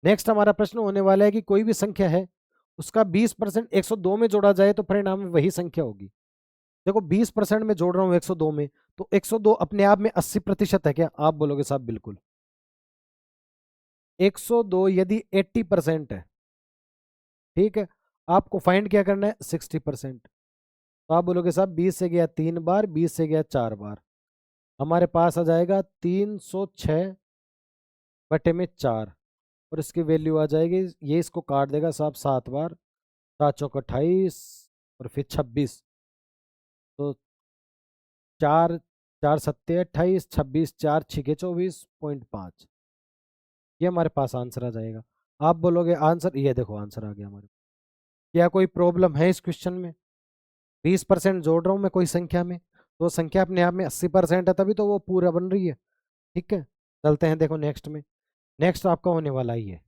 नेक्स्ट हमारा प्रश्न होने वाला है कि कोई भी संख्या है उसका 20% 102 में जोड़ा जाए तो परिणाम में वही संख्या होगी। देखो 20% में जोड़ रहा हूँ 102 में, तो 102 अपने आप में 80% है क्या? आप बोलोगे साहब बिल्कुल। 102 यदि 80% है, ठीक है, आपको फाइंड क्या करना है 60%। तो आप बोलोगे साहब 20 से गया 3 बार, 20 से गया 4 बार, हमारे पास आ जाएगा 306/4, और इसकी वैल्यू आ जाएगी, ये इसको काट देगा साहब 7 बार, 7 चौक 28 और फिर 26, तो 4 4 सत्ते 28, 26 4 छिके 24.5, ये हमारे पास आंसर आ जाएगा। आप बोलोगे आंसर, ये देखो आंसर आ गया हमारे। क्या कोई प्रॉब्लम है इस क्वेश्चन में? 20% जोड़ रहा हूँ मैं कोई संख्या में, तो संख्या अपने आप में 80% है, तभी तो वो पूरा बन रही है। ठीक है, चलते हैं देखो नेक्स्ट में। नेक्स्ट आपका होने वाला ही है,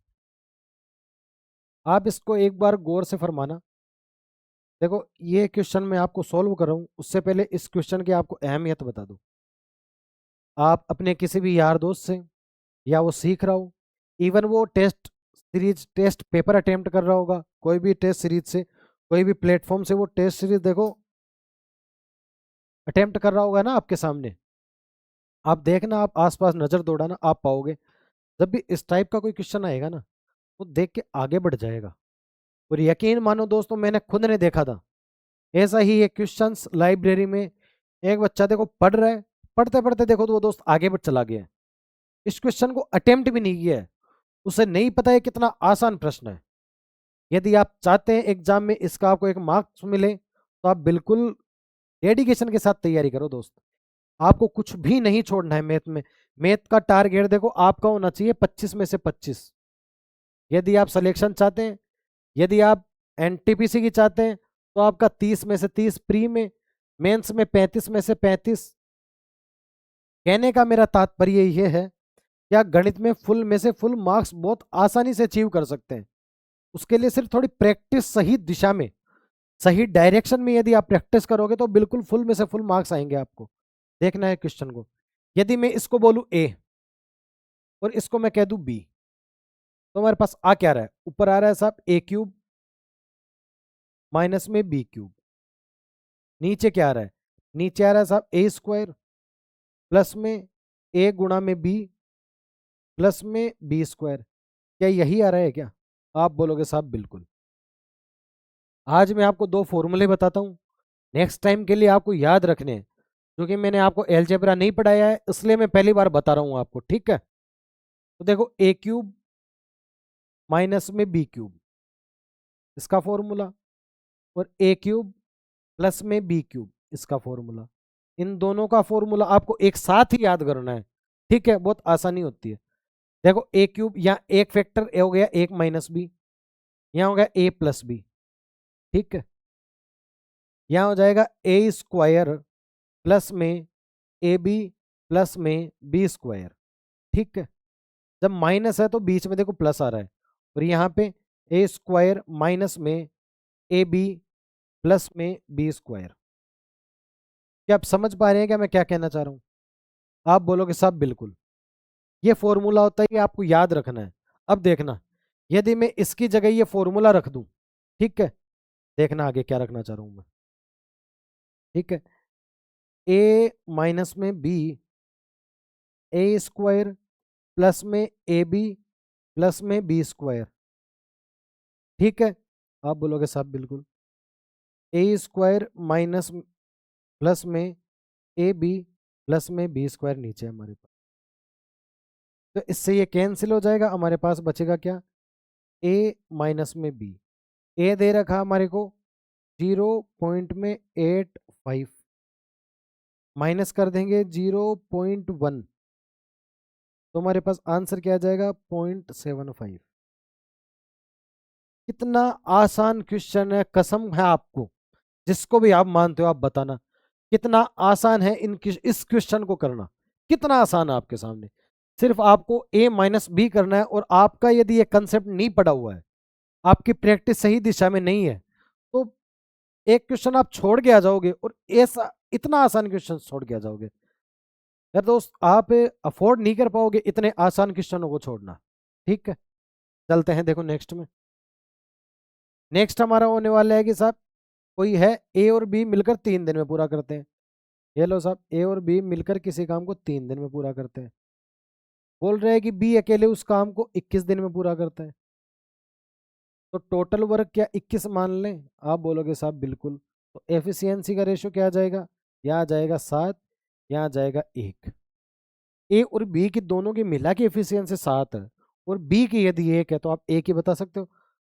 आप इसको एक बार गौर से फरमाना। देखो ये क्वेश्चन मैं आपको सॉल्व कर रहा हूँ, उससे पहले इस क्वेश्चन की आपको अहमियत बता दूं। आप अपने किसी भी यार दोस्त से, या वो सीख रहा हो, इवन वो test series test paper attempt कर रहा होगा, कोई भी टेस्ट सीरीज से, कोई भी प्लेटफॉर्म से वो टेस्ट सीरीज देखो अटेम्प्ट कर रहा होगा ना आपके सामने, आप देखना, आप आसपास नजर दौड़ाना, आप पाओगे जब भी इस टाइप का कोई क्वेश्चन आएगा ना, वो देख के आगे बढ़ जाएगा। और यकीन मानो दोस्तों, मैंने खुद ने देखा था ऐसा ही एक क्वेश्चन लाइब्रेरी में, एक बच्चा देखो पढ़ रहा है, पढ़ते पढ़ते देखो तो वो दोस्त आगे बढ़ चला गया है, इस क्वेश्चन को अटेम्प्ट भी नहीं किया है, उसे नहीं पता है कितना आसान प्रश्न है। यदि आप चाहते हैं एग्जाम में इसका आपको एक मार्क्स मिले, तो आप बिल्कुल डेडिकेशन के साथ तैयारी करो दोस्त, आपको कुछ भी नहीं छोड़ना है मैथ में। मैथ का टारगेट देखो आपका होना चाहिए 25 में से 25। यदि आप सिलेक्शन चाहते हैं, यदि आप एनटीपीसी की चाहते हैं, तो आपका 30 में से 30 प्री में, मेंस में 35 में से 35। कहने का मेरा तात्पर्य यह है कि आप गणित में फुल में से फुल मार्क्स बहुत आसानी से अचीव कर सकते हैं। उसके लिए सिर्फ थोड़ी प्रैक्टिस, सही दिशा में, सही डायरेक्शन में यदि आप प्रैक्टिस करोगे तो बिल्कुल फुल में से फुल मार्क्स आएंगे आपको। देखना है क्वेश्चन को, यदि मैं इसको बोलूं ए और इसको मैं कह दूं बी, तो हमारे पास आ क्या रहा है? ऊपर आ रहा है साहब ए क्यूब माइनस में बी क्यूब। नीचे क्या आ रहा है? नीचे आ रहा है साहब ए स्क्वायर प्लस में ए गुणा में बी प्लस में बी स्क्वायर। क्या यही आ रहा है क्या? आप बोलोगे साहब बिल्कुल। आज मैं आपको दो फॉर्मूले बताता हूं, नेक्स्ट टाइम के लिए आपको याद रखने हैं, क्योंकि मैंने आपको एलजेब्रा नहीं पढ़ाया है, इसलिए मैं पहली बार बता रहा हूं आपको। ठीक है, तो देखो ए क्यूब माइनस में बी क्यूब, इसका फॉर्मूला, और ए क्यूब प्लस में बी क्यूब, इसका फॉर्मूला। इन दोनों का फॉर्मूला आपको एक साथ ही याद करना है। ठीक है, बहुत आसानी होती है। देखो ए क्यूब, यहाँ एक फैक्टर ए हो गया, एक माइनस बी, यहाँ हो गया ए प्लस बी। ठीक है, यहाँ हो जाएगा ए स्क्वायर प्लस में ए बी प्लस में बी स्क्वायर। ठीक है, जब माइनस है तो बीच में देखो प्लस आ रहा है, और यहाँ पे ए स्क्वायर माइनस में ए बी प्लस में बी स्क्वायर। क्या आप समझ पा रहे हैं क्या मैं क्या कहना चाह रहा हूँ? आप बोलोगे साहब बिल्कुल, ये फॉर्मूला होता है, ये आपको याद रखना है। अब देखना, यदि मैं इसकी जगह ये फॉर्मूला रख दूं, ठीक है, देखना आगे क्या रखना चाह रहा हूं मैं। ठीक है, ए माइनस में बी ए स्क्वायर प्लस में ए बी प्लस में बी स्क्वायर। ठीक है, आप बोलोगे साहब बिल्कुल, ए स्क्वायर माइनस प्लस में ए बी प्लस में बी स्क्वायर नीचे हमारे पास, तो इससे ये कैंसिल हो जाएगा, हमारे पास बचेगा क्या? ए माइनस में बी। ए दे रखा हमारे को 0.85, माइनस कर देंगे 0.1, तो हमारे पास आंसर क्या आ जाएगा? 0.75। कितना आसान क्वेश्चन है, कसम है आपको, जिसको भी आप मानते हो आप बताना कितना आसान है इस क्वेश्चन को करना, कितना आसान है आपके सामने। सिर्फ आपको ए माइनस बी करना है, और आपका यदि ये कंसेप्ट नहीं पड़ा हुआ है, आपकी प्रैक्टिस सही दिशा में नहीं है, तो एक क्वेश्चन आप छोड़ के आ जाओगे, और ऐसा इतना आसान क्वेश्चन छोड़ के आ जाओगे यार दोस्त, आप अफोर्ड नहीं कर पाओगे इतने आसान क्वेश्चनों को छोड़ना। ठीक है, चलते हैं देखो नेक्स्ट में। नेक्स्ट हमारा होने वाला है कि साहब कोई है, ए और बी मिलकर 3 दिन में पूरा करते हैं। ये लो साहब, ए और बी मिलकर किसी काम को 3 दिन में पूरा करते हैं। बोल रहे हैं कि बी अकेले उस काम को 21 दिन में पूरा करता है, तो टोटल वर्क क्या 21 मान लें? आप बोलोगे साहब बिल्कुल। तो एफिशिएंसी का रेशो क्या आ जाएगा? यहाँ आ जाएगा 7, यहाँ आ जाएगा 1। ए और बी की दोनों की मिला की एफिशिएंसी 7 है, और बी की यदि 1 है, तो आप ए की बता सकते हो।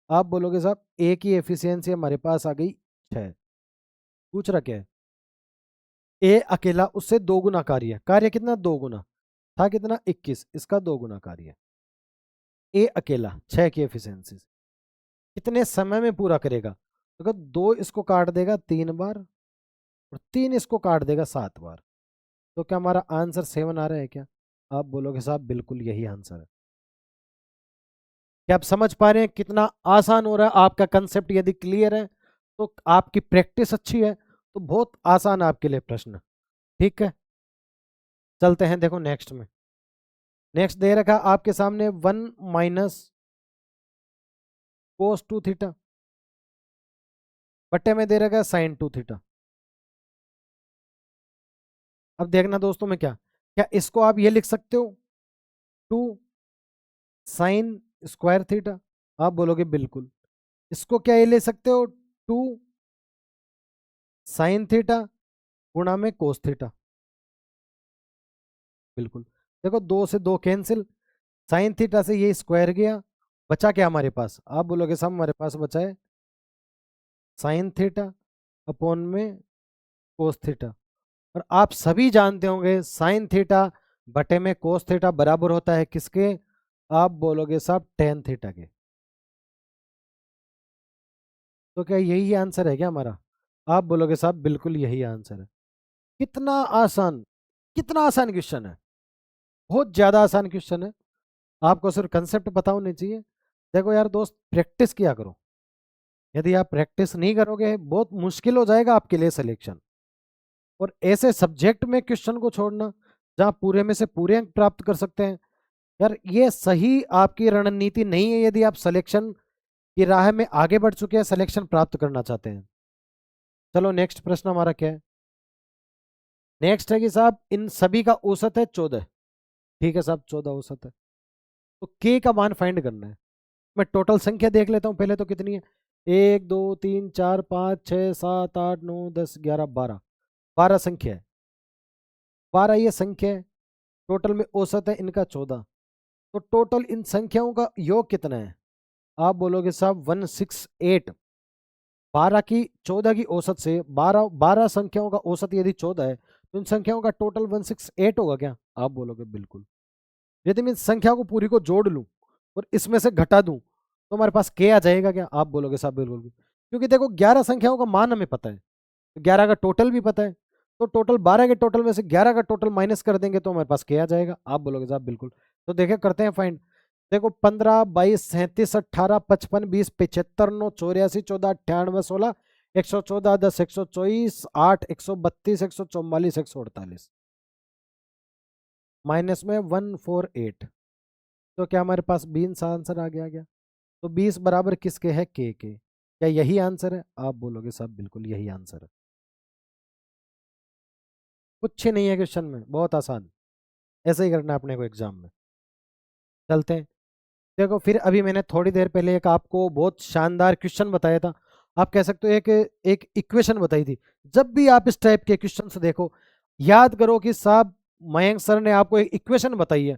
आप बोलोगे साहब ए की एफिशिएंसी हमारे पास आ गई 6। पूछ रहा क्या है? ए अकेला उससे 2 गुना कार्य, कार्य कितना 2 गुना था, कितना 21, इसका 2 गुना कार्य। ए अकेला 6 की एफिशिएंसी कितने समय में पूरा करेगा, तो अगर 2 इसको काट देगा 3 बार और 3 इसको काट देगा 7 बार। तो क्या हमारा आंसर 7 आ रहा है क्या? आप बोलोगे साहब बिल्कुल यही आंसर है। क्या आप समझ पा रहे हैं कितना आसान हो रहा है? आपका कंसेप्ट यदि क्लियर है तो आपकी प्रैक्टिस अच्छी है तो बहुत आसान है आपके लिए प्रश्न। ठीक है, चलते हैं देखो नेक्स्ट में। नेक्स्ट दे रखा आपके सामने 1 माइनस कोस 2 थीटा बट्टे में दे रखा साइन 2 थीटा। अब देखना दोस्तों में क्या क्या इसको आप ये लिख सकते हो 2 साइन स्क्वायर थीटा, आप बोलोगे बिल्कुल। इसको क्या ये ले सकते हो 2 साइन थीटा गुणा में कोस थीटा, बिल्कुल। देखो 2 से 2 कैंसिल, साइन थीटा से ये स्क्वायर गया, बचा क्या हमारे पास? आप बोलोगे सब हमारे पास बचा है साइन थीटा अपॉन में कोस थीटा। और आप सभी जानते होंगे साइन थीटा बटे में कोस थीटा बराबर होता है किसके? आप बोलोगे साहब टेन थीटा के। तो क्या यही आंसर है क्या हमारा? आप बोलोगे साहब बिल्कुल यही आंसर है। कितना आसान, कितना आसान क्वेश्चन है, बहुत ज्यादा आसान क्वेश्चन है। आपको सिर्फ कंसेप्ट पता होने चाहिए। देखो यार दोस्त, प्रैक्टिस किया करो। यदि आप प्रैक्टिस नहीं करोगे बहुत मुश्किल हो जाएगा आपके लिए सिलेक्शन। और ऐसे सब्जेक्ट में क्वेश्चन को छोड़ना जहां पूरे में से पूरे अंक प्राप्त कर सकते हैं, यार ये सही आपकी रणनीति नहीं है यदि आप सिलेक्शन की राह में आगे बढ़ चुके हैं, सिलेक्शन प्राप्त करना चाहते हैं। चलो नेक्स्ट प्रश्न हमारा क्या है? नेक्स्ट है कि साहब इन सभी का औसत है 14। ठीक है साहब 14 औसत है, तो के का मान फाइंड करना है। मैं टोटल संख्या देख लेता हूं पहले, तो कितनी है? 1 2 3 4 5 6 7 8 9 10 11 12, 12 संख्या है। 12 ये संख्या है, टोटल में औसत है इनका 14। तो टोटल इन संख्याओं का योग कितना है? आप बोलोगे साहब 168। 12 की 14 की औसत से 12 12 संख्याओं का औसत यदि 14 है तो इन संख्याओं का टोटल 168 होगा क्या? आप बोलोगे बिल्कुल। यदि मैं इस संख्या को पूरी को जोड़ लूं और इसमें से घटा दूं तो हमारे पास के आ जाएगा क्या? आप बोलोगे साहब बिल्कुल भी। क्योंकि देखो 11 संख्याओं का मान हमें पता है, 11 का टोटल भी पता है, तो टोटल 12 के टोटल में से 11 का टोटल माइनस कर देंगे तो हमारे पास क्या आ जाएगा? आप बोलोगे साहब बिल्कुल। तो देखे करते हैं फाइंड। देखो 15 22 37 18 55 20 75 9 84 14 98 16 114 10 124 8 132 144 148 माइनस में 148। तो क्या हमारे पास 20 आंसर आ गया क्या? तो 20 बराबर किसके है? के के। क्या यही आंसर है? आप बोलोगे साहब बिल्कुल यही आंसर है। कुछ ही नहीं है क्वेश्चन में, बहुत आसान। ऐसे ही करना है अपने को एग्जाम में। चलते हैं। देखो फिर अभी मैंने थोड़ी देर पहले एक आपको बहुत शानदार क्वेश्चन बताया था, आप कह सकते हो एक एक इक्वेशन बताई थी। जब भी आप इस टाइप के क्वेश्चन से देखो, याद करो कि साहब मयंक सर ने आपको एक इक्वेशन बताई है,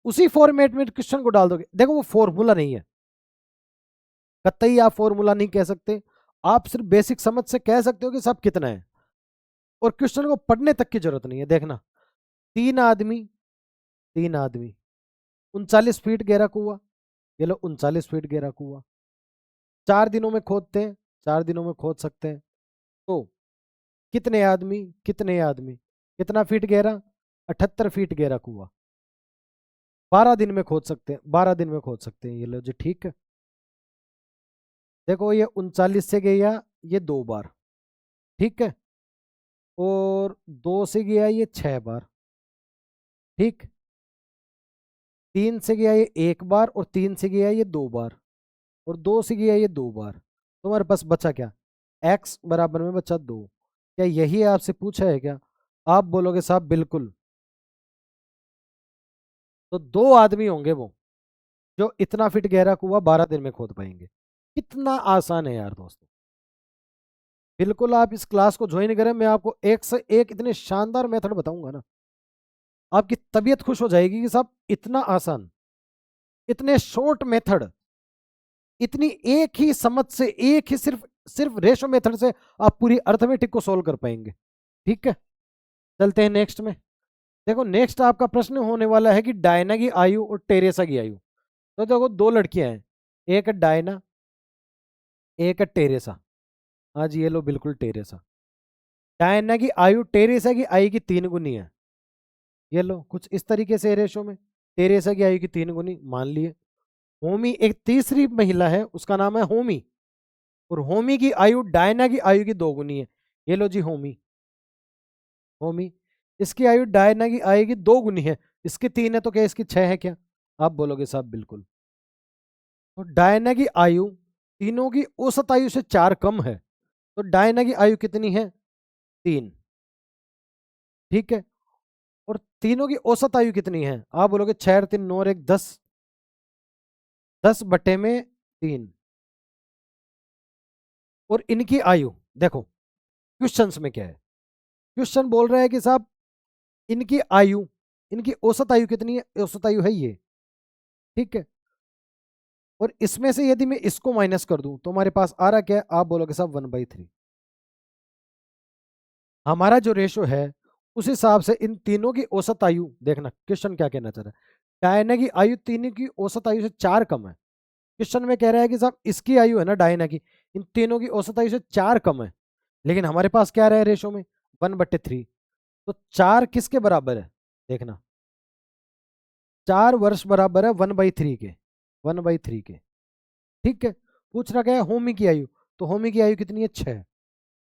उसी फॉर्मेट में क्वेश्चन को डाल दोगे। देखो वो फॉर्मूला नहीं है, कतई आप फॉर्मूला नहीं कह सकते। आप सिर्फ बेसिक समझ से कह सकते हो कि साहब कितना है, और क्वेश्चन को पढ़ने तक की जरूरत नहीं है। देखना, तीन आदमी, 3 आदमी 39 फीट गहरा कुआ, ये लो 39 फीट गहरा कुआ 4 दिनों में खोदते हैं, 4 दिनों में खोद सकते हैं। तो कितने आदमी, कितने आदमी कितना फीट गहरा? 78 फीट गहरा कुआ 12 दिन में खोद सकते हैं, 12 दिन में खोद सकते हैं। ये लो जी ठीक है। देखो ये 39 से गया ये 2 बार, ठीक है, और 2 से गया ये 6 बार, ठीक। 3 से गया ये 1 बार, और 3 से गया ये 2 बार, और 2 से गया ये 2 बार। तुम्हारे पास बचा क्या? x बराबर में बचा 2। क्या यही आपसे पूछा है क्या? आप बोलोगे साहब बिल्कुल। तो 2 आदमी होंगे वो जो इतना फिट गहरा कुआं 12 दिन में खोद पाएंगे। कितना आसान है यार दोस्तों। बिल्कुल आप इस क्लास को ज्वाइन करें, मैं आपको एक से एक इतने शानदार मेथड बताऊंगा ना, आपकी तबीयत खुश हो जाएगी कि साहब इतना आसान, इतने शॉर्ट मेथड, इतनी एक ही समझ से, एक ही सिर्फ सिर्फ रेशो मेथड से आप पूरी अर्थमेटिक को सोल्व कर पाएंगे। ठीक है। चलते हैं नेक्स्ट में। देखो नेक्स्ट आपका प्रश्न होने वाला है कि डायना की आयु और टेरेसा की आयु। तो देखो दो लड़कियां हैं, एक है डायना, एक है टेरेसा। हाँ जी, ये लो बिल्कुल टेरेसा। डायना की आयु टेरेसा की आयु की 3 गुनी है। ये लो कुछ इस तरीके से रेशो में, टेरेसा की आयु की 3 गुनी मान लिए। होमी एक तीसरी महिला है, उसका नाम है होमी, और होमी की आयु डायना की आयु की 2 गुनी है। ये लो जी होमी, होमी, इसकी आयु डायना की आयु की 2 गुनी है। इसकी 3 है तो क्या इसकी 6 है क्या? आप बोलोगे साहब बिल्कुल। तो डायना की आयु तीनों की औसत आयु से 4 कम है, तो डायना की आयु कितनी है? 3। ठीक है, और तीनों की औसत आयु कितनी है? आप बोलोगे 6 3 9 1 10, 10/3। और इनकी आयु देखो क्वेश्चंस में क्या है, क्वेश्चन बोल रहा है कि साहब इनकी आयु, इनकी औसत आयु कितनी है? औसत आयु है ये, ठीक है। और इसमें से यदि मैं इसको माइनस कर दूं तो हमारे पास आ रहा क्या है? आप बोलोगे साहब 1/3। हमारा जो रेशो है उस हिसाब से इन तीनों की औसत आयु, देखना क्वेश्चन क्या कहना चाह रहा है। डायना की आयु तीनों की औसत आयु से 4 कम है। क्वेश्चन में कह रहा है कि साहब इसकी आयु है ना डायना की, इन तीनों की औसत आयु से 4 कम है, लेकिन हमारे पास क्या रहा है रेशो में? 1/3। तो 4 किसके बराबर है? देखना 4 वर्ष बराबर है 1/3 के, 1/3 के। ठीक है, पूछ रहा क्या है? होमी की आयु। तो होमी की आयु कितनी है? 6।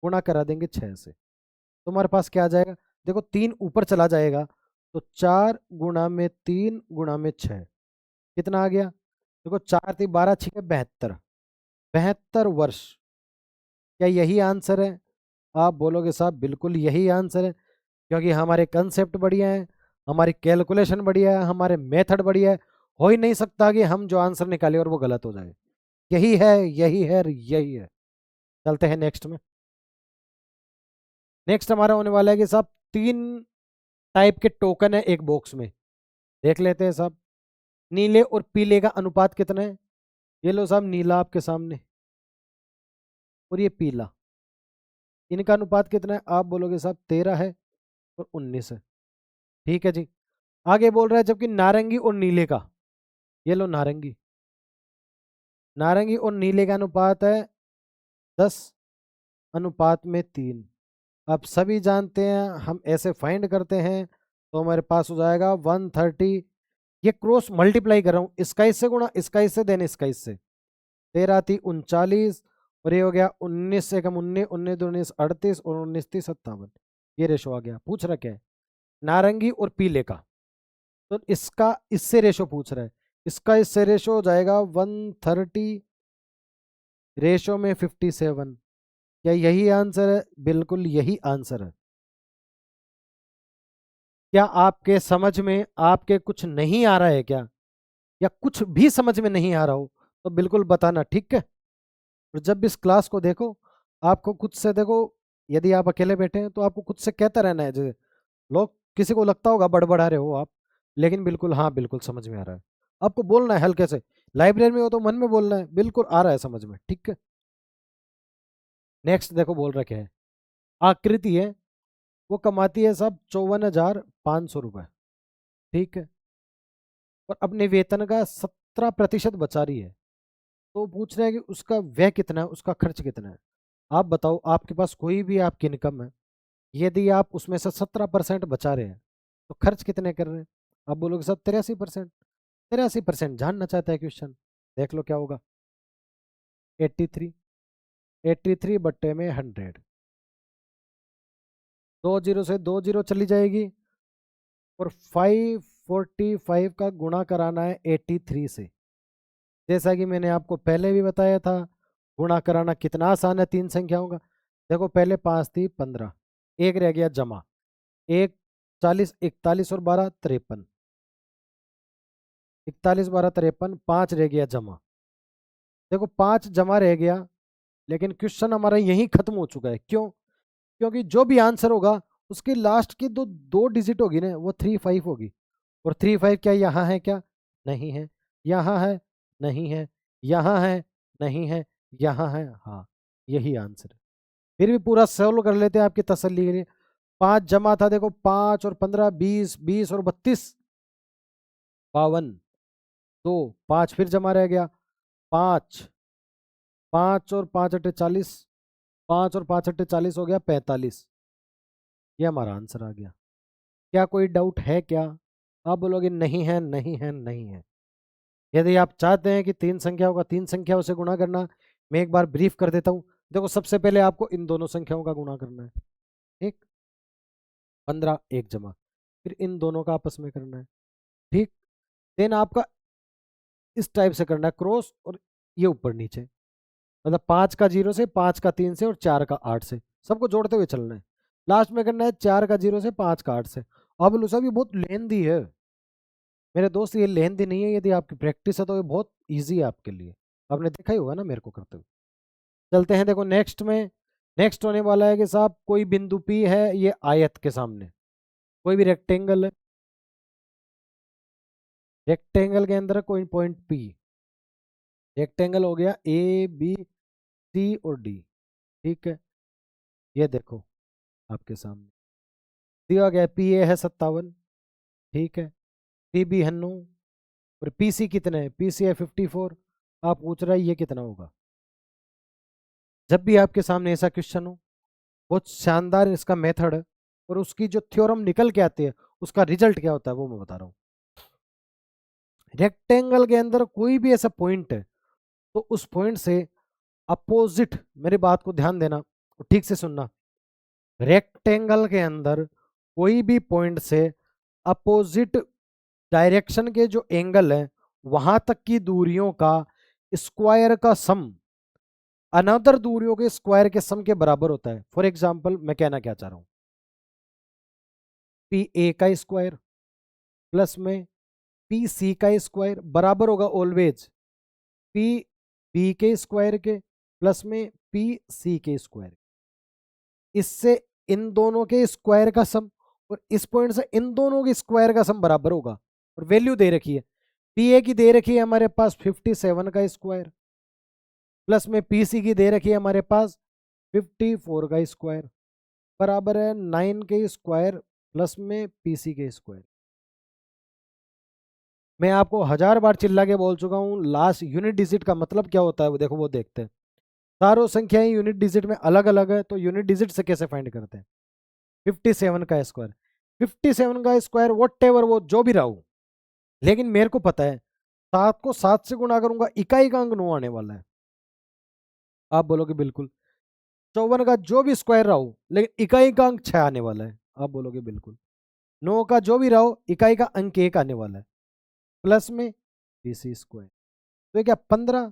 गुणा करा देंगे 6 से, तुम्हारे पास क्या आ जाएगा? देखो 3 ऊपर चला जाएगा, तो 4 × 3 × 6 कितना आ गया? देखो 4 3 12 6 72, 72 वर्ष। क्या यही आंसर है? आप बोलोगे साहब बिल्कुल यही आंसर है, क्योंकि हमारे कंसेप्ट बढ़िया है, हमारी कैलकुलेशन बढ़िया है, हमारे मेथड बढ़िया है। हो ही नहीं सकता कि हम जो आंसर निकाले और वो गलत हो जाए। यही है, यही है, यही है। चलते हैं नेक्स्ट में। नेक्स्ट हमारा होने वाला है कि साहब 3 टाइप के टोकन है एक बॉक्स में, देख लेते हैं साहब। नीले और पीले का अनुपात कितना है? ये लो साहब नीला आपके सामने, और ये पीला, इनका अनुपात कितना है? आप बोलोगे साहब 13 है और 19 है। ठीक है जी। आगे बोल रहा है जबकि नारंगी और नीले का, ये लो नारंगी, नारंगी और नीले का अनुपात है 10:3। आप सभी जानते हैं हम ऐसे फाइंड करते हैं, तो हमारे पास हो जाएगा 130। ये क्रॉस मल्टीप्लाई कर रहा हूँ, इसका इससे गुणा, इसका इससे देने, इसका इससे। 13 3 39, और ये हो गया 19 से कम 19, 19 2 19 38, और 19 30 57। ये रेशो आ गया। पूछ रहा क्या है? नारंगी और पीले का, तो इसका इससे रेशो पूछ रहा है। इसका इससे रेशो हो जाएगा 130 रेशो में 57। क्या यही आंसर है? बिल्कुल यही आंसर है। क्या आपके समझ में, आपके कुछ नहीं आ रहा है क्या, या कुछ भी समझ में नहीं आ रहा हो तो बिल्कुल बताना, ठीक है। और जब भी इस क्लास को देखो, आपको खुद से देखो, यदि आप अकेले बैठे हैं तो आपको खुद से कहता रहना है। जैसे लोग, किसी को लगता होगा बड़बड़ा रहे हो आप, लेकिन बिल्कुल हाँ बिल्कुल समझ में आ रहा है। आपको बोलना है हल्के से, लाइब्रेरी में हो तो मन में बोलना है, बिल्कुल आ रहा है समझ में, ठीक है। नेक्स्ट देखो बोल रखे है, आकृति है, वो कमाती है सब 54,500 रुपये, ठीक है, और अपने वेतन का 17% बचा रही है। तो पूछ रहे हैं कि उसका व्यय कितना है, उसका खर्च कितना है। आप बताओ, आपके पास कोई भी आपकी इनकम है, यदि आप उसमें से 17% बचा रहे हैं तो खर्च कितने कर रहे हैं? आप बोलोगे सर 83%। 83% जानना चाहता है क्वेश्चन, देख लो क्या होगा। 83, 83/100, 2 जीरो से 2 जीरो चली जाएगी, और 545 का गुणा कराना है 83 से। जैसा कि मैंने आपको पहले भी बताया था, गुणा कराना कितना आसान है 3 संख्याओं का। देखो पहले 5 थी 15, एक रह गया जमा, एक 40, 41 और 12 53, 41 12 53, 5 रह गया जमा। देखो 5 जमा रह गया, लेकिन क्वेश्चन हमारा यहीं खत्म हो चुका है। क्यों? क्योंकि जो भी आंसर होगा उसकी लास्ट की दो दो डिजिट होगी ना, वो 35 होगी। और 35 क्या यहाँ है? क्या नहीं है? यहाँ है? नहीं है? यहाँ है? नहीं है? यहाँ है? हाँ, यही आंसर है। फिर भी पूरा सॉल्व कर लेते हैं आपकी तसल्ली के लिए। 5 जमा था, देखो 5 और 15 20, 20 और 32 52, 2 5 फिर जमा रह गया, 5 5 और 5 अट्ठे 40, 5 और 5 अट्ठे 40 हो गया 45। ये हमारा आंसर आ गया। क्या कोई डाउट है क्या? आप बोलोगे नहीं है, नहीं है, नहीं है। यदि आप चाहते हैं कि तीन संख्याओं का तीन संख्याओं से गुणा करना, मैं एक बार ब्रीफ कर देता हूं। देखो, सबसे पहले आपको इन दोनों संख्याओं का गुणा करना है, ठीक, 15 एक जमा, फिर इन दोनों का आपस में करना है, ठीक। देन आपका इस टाइप से करना है क्रॉस, और ये ऊपर नीचे, मतलब 5 का 0 से, 5 का 3 से और 4 का 8 से, सबको जोड़ते हुए चलना है। लास्ट में करना है 4 का 0 से, 5 का 8 से। अब लूसा भी बहुत लेंदी है मेरे दोस्त, ये लेंदी नहीं है। यदि आपकी प्रैक्टिस है तो ये बहुत ईजी है आपके लिए। आपने देखा ही होगा ना मेरे को करते हुए। चलते हैं, देखो नेक्स्ट में। नेक्स्ट होने वाला है कि साहब कोई बिंदु P है, ये आयत के सामने, कोई भी रेक्टेंगल है, रेक्टेंगल के अंदर कोई पॉइंट P, रेक्टेंगल हो गया A B C और D, ठीक है। ये देखो आपके सामने दिया गया PA है 57, ठीक है, PB है 9, और PC कितने है? PC है 54। आप पूछ रहे हैं ये कितना होगा? जब भी आपके सामने ऐसा क्वेश्चन हो, बहुत शानदार इसका मेथड है, और उसकी जो थ्योरम निकल के आती है, उसका रिजल्ट क्या होता है वो मैं बता रहा हूँ। रेक्टेंगल के अंदर कोई भी ऐसा पॉइंट है, तो उस पॉइंट से अपोजिट, मेरी बात को ध्यान देना और ठीक से सुनना, रेक्टेंगल के अंदर कोई भी पॉइंट से अपोजिट डायरेक्शन के जो एंगल है, वहां तक की दूरियों का स्क्वायर का सम अनदर दूरियों के स्क्वायर के सम के बराबर होता है। फॉर एग्जाम्पल, मैं कहना क्या चाह रहा हूं, पी ए का स्क्वायर प्लस में पी सी का स्क्वायर बराबर होगा ऑलवेज पी बी के स्क्वायर के प्लस में पी सी के स्क्वायर। इससे इन दोनों के स्क्वायर का सम, और इस पॉइंट से इन दोनों के स्क्वायर का सम बराबर होगा। और वैल्यू दे रखी है, पी ए की दे रखी है हमारे पास 57 का स्क्वायर, प्लस में पी सी की दे रखी है हमारे पास 54 का स्क्वायर, बराबर है 9 के स्क्वायर प्लस में पी सी के स्क्वायर। मैं आपको 1000 बार चिल्ला के बोल चुका हूँ, लास्ट यूनिट डिजिट का मतलब क्या होता है वो देखो, वो देखते हैं। चारों संख्याएं यूनिट डिजिट में अलग अलग है, तो यूनिट डिजिट से कैसे फाइंड करते हैं? 57 का स्क्वायर, 57 का स्क्वायर वॉट एवर, वो जो भी रहा हो, लेकिन मेरे को पता है 7 को 7 से गुणा करूंगा, इकाई का अंक 9 आने वाला है। आप बोलोगे बिल्कुल। 54 का जो भी स्क्वायर रहा हो, लेकिन इकाई का अंक 6 आने वाला है। आप बोलोगे बिल्कुल। 9 का जो भी रहा हो, इकाई का अंक 1 आने वाला है, प्लस में पीसी स्क्वायर। तो ये क्या 15,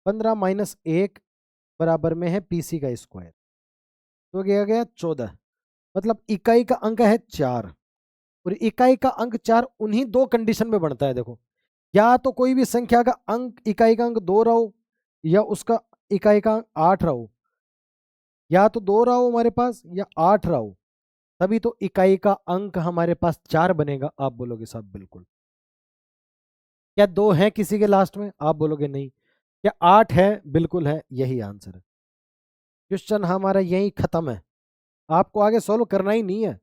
15 माइनस 1 बराबर में है पीसी का स्क्वायर, तो क्या गया 14। मतलब इकाई का अंक है 4, और इकाई का अंक 4 उन्हीं दो कंडीशन में बनता है। देखो, या तो कोई भी संख्या का अंक, इकाई का अंक 2 रहा हो, या उसका इकाई का अंक 8 रहा हो, या तो 2 रहा हो हमारे पास या 8 रहा हो, तभी तो इकाई का अंक हमारे पास 4 बनेगा। आप बोलोगे साहब बिल्कुल। क्या 2 है किसी के लास्ट में? आप बोलोगे नहीं। क्या 8 है? बिल्कुल है, यही आंसर है। क्वेश्चन हमारा यही खत्म है, आपको आगे सॉल्व करना ही नहीं है,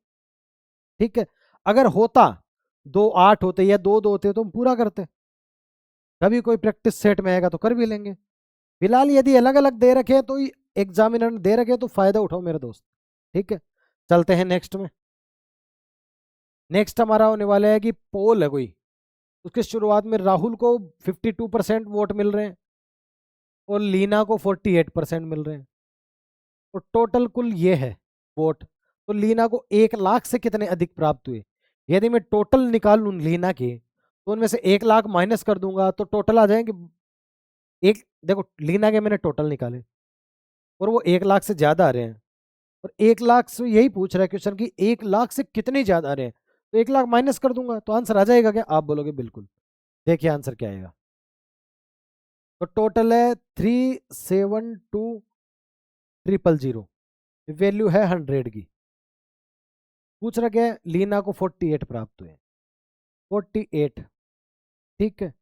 ठीक है। अगर होता 2 8 होते या 2 2 होते तो हम पूरा करते, कभी कोई प्रैक्टिस सेट में आएगा तो कर भी लेंगे। फिलहाल यदि अलग अलग दे रखे तो एग्जामिनर ने दे रखे तो फायदा उठाओ मेरे दोस्त, ठीक है। चलते हैं नेक्स्ट में। नेक्स्ट हमारा होने वाला है कि पोल है कोई, उसके शुरुआत में राहुल को 52% वोट मिल रहे हैं, और लीना को 48% मिल रहे हैं, और टोटल कुल ये है वोट। तो लीना को 1 लाख से कितने अधिक प्राप्त हुए? यदि मैं टोटल निकाल लूँ लीना के, तो उनमें से 1 लाख माइनस कर दूंगा तो टोटल आ जाएंगे एक। देखो, लीना के मैंने टोटल निकाले, और वो 1 लाख से ज्यादा आ रहे हैं, और 1 लाख से यही पूछ रहा है क्वेश्चन कि 1 लाख से कितने ज्यादा आ रहे हैं, तो 1 लाख माइनस कर दूंगा तो आंसर आ जाएगा क्या? आप बोलोगे बिल्कुल। देखिए आंसर क्या आएगा। तो टोटल है 372000, वैल्यू है 100 की। पूछ रहा क्या है? लीना को 48 प्राप्त हुए, 48, ठीक है।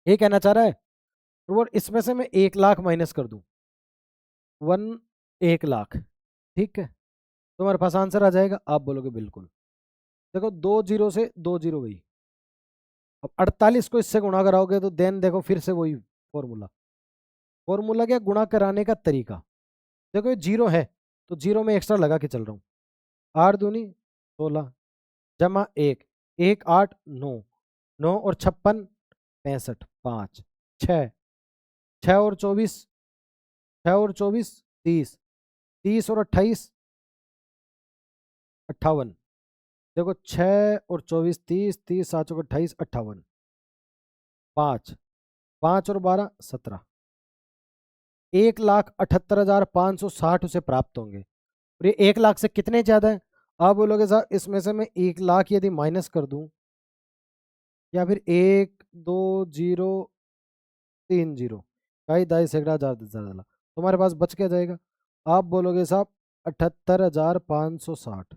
ये कहना चाह रहा है, और इसमें से मैं 1 लाख माइनस कर दूं, 1 1 लाख, ठीक है। तुम्हारे पास आंसर आ जाएगा, आप बोलोगे बिल्कुल। देखो 2 जीरो से 2 जीरो गई, अब 48 को इससे गुणा कराओगे तो देन देखो फिर से वही फॉर्मूला। फॉर्मूला क्या, गुणा कराने का तरीका। देखो ये जीरो है तो जीरो में एक्स्ट्रा लगा के चल रहा हूँ। 8 दूनी 16 जमा 1, 1 8 9, 9 और 56 65, 5 6, 6 और 24, 6 और 24 30, 30 और 28 58। देखो 6 और 24 30, 30 7 और 28 58, 5 5 और 12 17, 1,78,560 उसे प्राप्त होंगे। और ये 1 लाख से कितने ज्यादा है? आप बोलोगे साहब इसमें से मैं 1 लाख यदि माइनस कर दूं, या फिर 1 2 0 3 0, कई दाई सैकड़ा हजार हजार, तुम्हारे पास बच क्या जाएगा? आप बोलोगे साहब 78,560।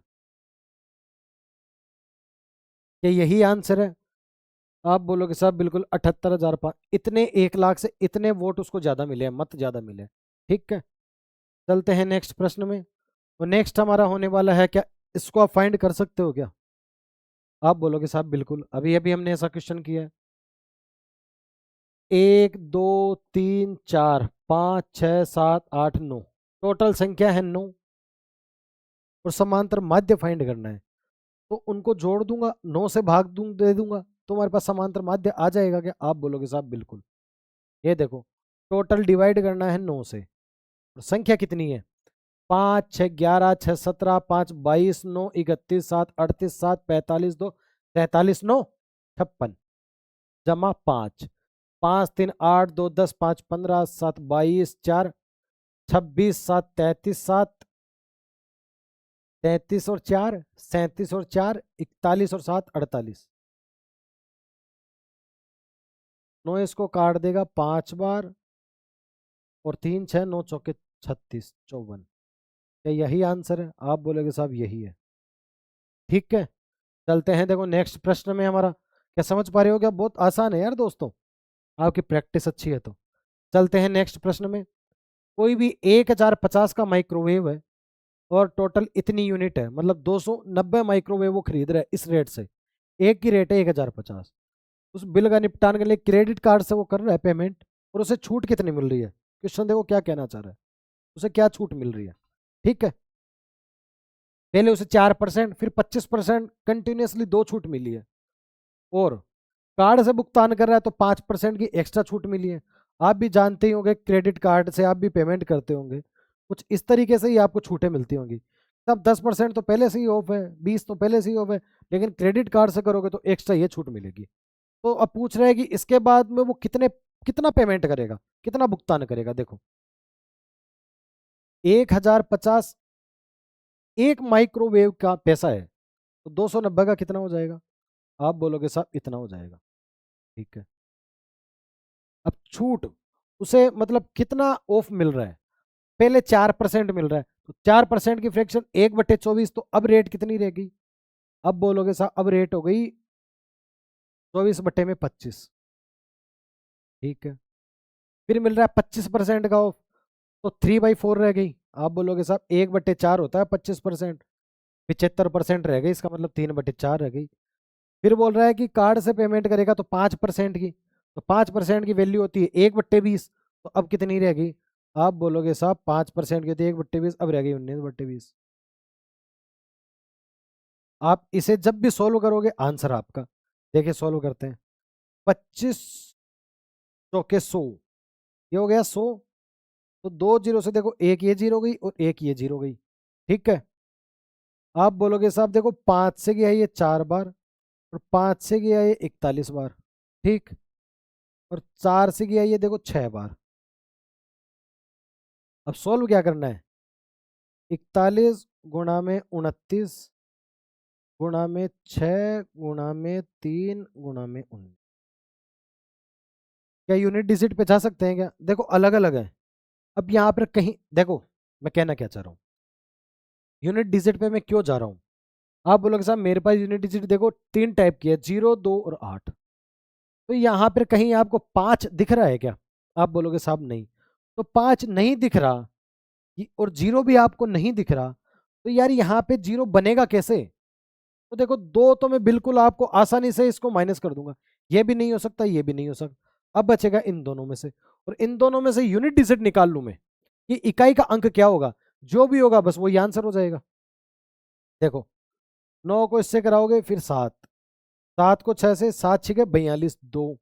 क्या यही आंसर है? आप बोलोगे साहब बिल्कुल 78,005। इतने 1 लाख से इतने वोट उसको ज्यादा मिले हैं, मत ज्यादा मिले। ठीक है, चलते हैं नेक्स्ट प्रश्न में। और नेक्स्ट हमारा होने वाला है क्या, इसको आप फाइंड कर सकते हो क्या? आप बोलोगे साहब बिल्कुल, अभी अभी हमने ऐसा क्वेश्चन किया है। 1 2 3 4 5 6 7 8 9, टोटल संख्या है 9, और समांतर माध्य फाइंड करना है। तो उनको जोड़ दूंगा, 9 से भाग दे दूंगा, तो हमारे पास समांतर माध्य आ जाएगा क्या? आप बोलोगे साहब बिल्कुल। ये देखो, टोटल डिवाइड करना है 9 से, और संख्या कितनी है? 5 6 11 6 17 5 22 9 31 7 38 7 45 2 43 9 56 जमा 5, 5 3 8 2 10 5 15 7 22 4 33 और 4 37 और 4 41 और 7 9 इसको काट देगा 5 बार, और 3 6 9 चौके 36 54। क्या यही आंसर है? आप बोलोगे साहब यही है। ठीक है, चलते हैं। देखो नेक्स्ट प्रश्न में हमारा, क्या समझ पा रहे हो क्या? बहुत आसान है यार दोस्तों, आपकी प्रैक्टिस अच्छी है तो। चलते हैं नेक्स्ट प्रश्न में। कोई भी 1050 का माइक्रोवेव है, और टोटल इतनी यूनिट है, मतलब 290 माइक्रोवेव वो खरीद रहा है इस रेट से। एक की रेट है 1050। उस बिल का निपटान के लिए क्रेडिट कार्ड से वो कर रहा है पेमेंट, और उसे छूट कितनी मिल रही है? क्वेश्चन देखो क्या कहना चाह रहा है, उसे क्या छूट मिल रही है। ठीक है, पहले उसे 4%, फिर 25%, कंटिन्यूसली दो छूट मिली है। और कार्ड से भुगतान कर रहा है तो 5% की एक्स्ट्रा छूट मिली है। आप भी जानते ही होंगे, क्रेडिट कार्ड से आप भी पेमेंट करते होंगे, कुछ इस तरीके से ही आपको छूटें मिलती होंगी। तब 10% तो पहले से ही ऑफ है, 20 तो पहले से ही ऑफ है, लेकिन क्रेडिट कार्ड से करोगे तो एक्स्ट्रा ये छूट मिलेगी। तो अब पूछ रहे हैं कि इसके बाद में वो कितना पेमेंट करेगा, कितना भुगतान करेगा। देखो 1050 एक माइक्रोवेव का पैसा है, तो 290 का कितना हो जाएगा? आप बोलोगे साहब इतना हो जाएगा। ठीक है, अब छूट उसे मतलब कितना ऑफ मिल रहा है? पहले 4% मिल रहा है, तो 4% की फ्रैक्शन 1/24, तो अब रेट कितनी रहेगी? अब बोलोगे साहब अब रेट हो गई 24/25। ठीक है, फिर मिल रहा है 25% का ऑफ, तो 3/4 रह गई। आप बोलोगे साहब 1/4 होता है 25%, 75% रह गई, इसका मतलब 3/4 रह गई। फिर बोल रहा है कि कार्ड से पेमेंट करेगा तो 5% की, तो 5% की वैल्यू होती है 1/20, तो अब कितनी रहेगी? आप बोलोगे साहब 5% की होती है 1/20, अब रह गई 19/20। आप इसे जब भी सोल्व करोगे आंसर आपका, देखिए सोल्व करते हैं। 25 चौके 100, ये हो गया 100। तो 2 जीरो से देखो एक ये जीरो गई और एक ये जीरो गई। ठीक है, आप बोलोगे साहब देखो 5 से गया ये 4 बार, और 5 से गया ये 41 बार। ठीक, और 4 से गया ये देखो 6 बार। अब सोल्व क्या करना है? 41 × 29 × 6 × 3 × 19। क्या यूनिट डिजिट पे जा सकते हैं क्या? देखो अलग अलग है। अब यहाँ पर कहीं देखो, मैं कहना क्या चाह रहा हूँ, यूनिट डिजिट पे मैं क्यों जा रहा हूँ? आप बोलोगे साहब मेरे पास यूनिट डिजिट देखो 3 टाइप की है, 0 2 और 8। तो यहाँ पर कहीं आपको 5 दिख रहा है क्या? आप बोलोगे साहब नहीं। तो 5 नहीं दिख रहा, और 0 भी आपको नहीं दिख रहा, तो यार यहाँ पे जीरो बनेगा कैसे? तो देखो दो तो मैं बिल्कुल आपको आसानी से इसको माइनस कर दूंगा, ये भी नहीं हो सकता, ये भी नहीं हो सकता। अब बचेगा इन दोनों में से, और इन दोनों में से यूनिट डिजिट निकाल लूं मैं कि इकाई का अंक क्या होगा, जो भी होगा बस वही आंसर हो जाएगा। देखो 9 को इससे कराओगे फिर 7, 7 को 6 से, 7 6 42, 2,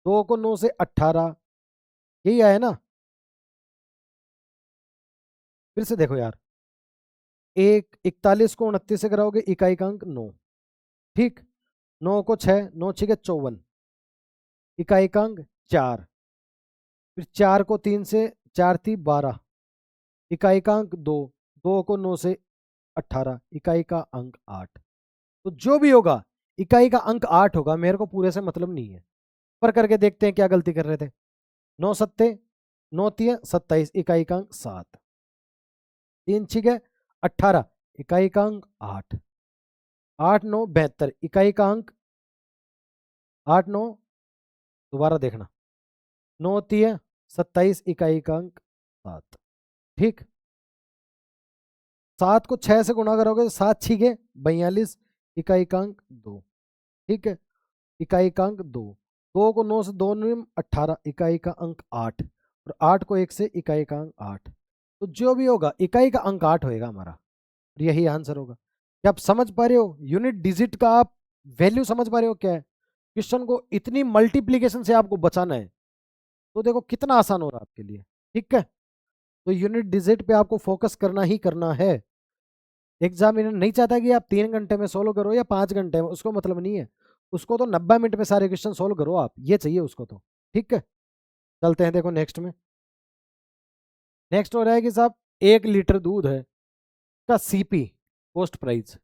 2 को 9 से 18, यही आया ना। फिर से देखो यार, एक 41 को 29 से कराओगे, इकाई का अंक 9, ठीक। 9 को 6, 9 6 54, इकाई का अंक 4। फिर 4 को 3 से, 4 3 12, इकाई का अंक 2, 2 को 9 से 18, इकाई का अंक 8। तो जो भी होगा इकाई का अंक 8 होगा, मेरे को पूरे से मतलब नहीं है। पर करके देखते हैं क्या गलती कर रहे थे। 9 सत्ते 9 3 27, इकाई का अंक 7, 3 6 18, इकाई का अंक 8, 8 9 72, इकाई का अंक 8 9, दोबारा देखना, 9 3 27, इकाई का अंक 7, ठीक। 7 को 6 से गुणा करोगे, 7 6 42, इकाई का अंक 2, ठीक है। इकाई का अंक 2, 2 को 9 से 2 9 18, इकाई का अंक 8, और 8 को 1 से, इकाई का अंक 8। तो जो भी होगा इकाई का अंक 8 होएगा हमारा, और यही आंसर होगा। क्या आप समझ पा रहे हो यूनिट डिजिट का? आप वैल्यू समझ पा रहे हो क्या है? क्वेश्चन को इतनी मल्टीप्लीकेशन से आपको बचाना है, तो देखो कितना आसान हो रहा है आपके लिए, ठीक है। तो यूनिट डिजिट पे आपको फोकस करना ही करना है। एग्जामिनर नहीं चाहता कि आप 3 घंटे में सोल्व करो या 5 घंटे में, उसको मतलब नहीं है। उसको तो 90 मिनट में सारे क्वेश्चन सोल्व करो आप, ये चाहिए उसको तो, ठीक है। चलते हैं देखो नेक्स्ट में। नेक्स्ट हो रहा है कि साहब 1 लीटर दूध है का सीपी, कॉस्ट प्राइस,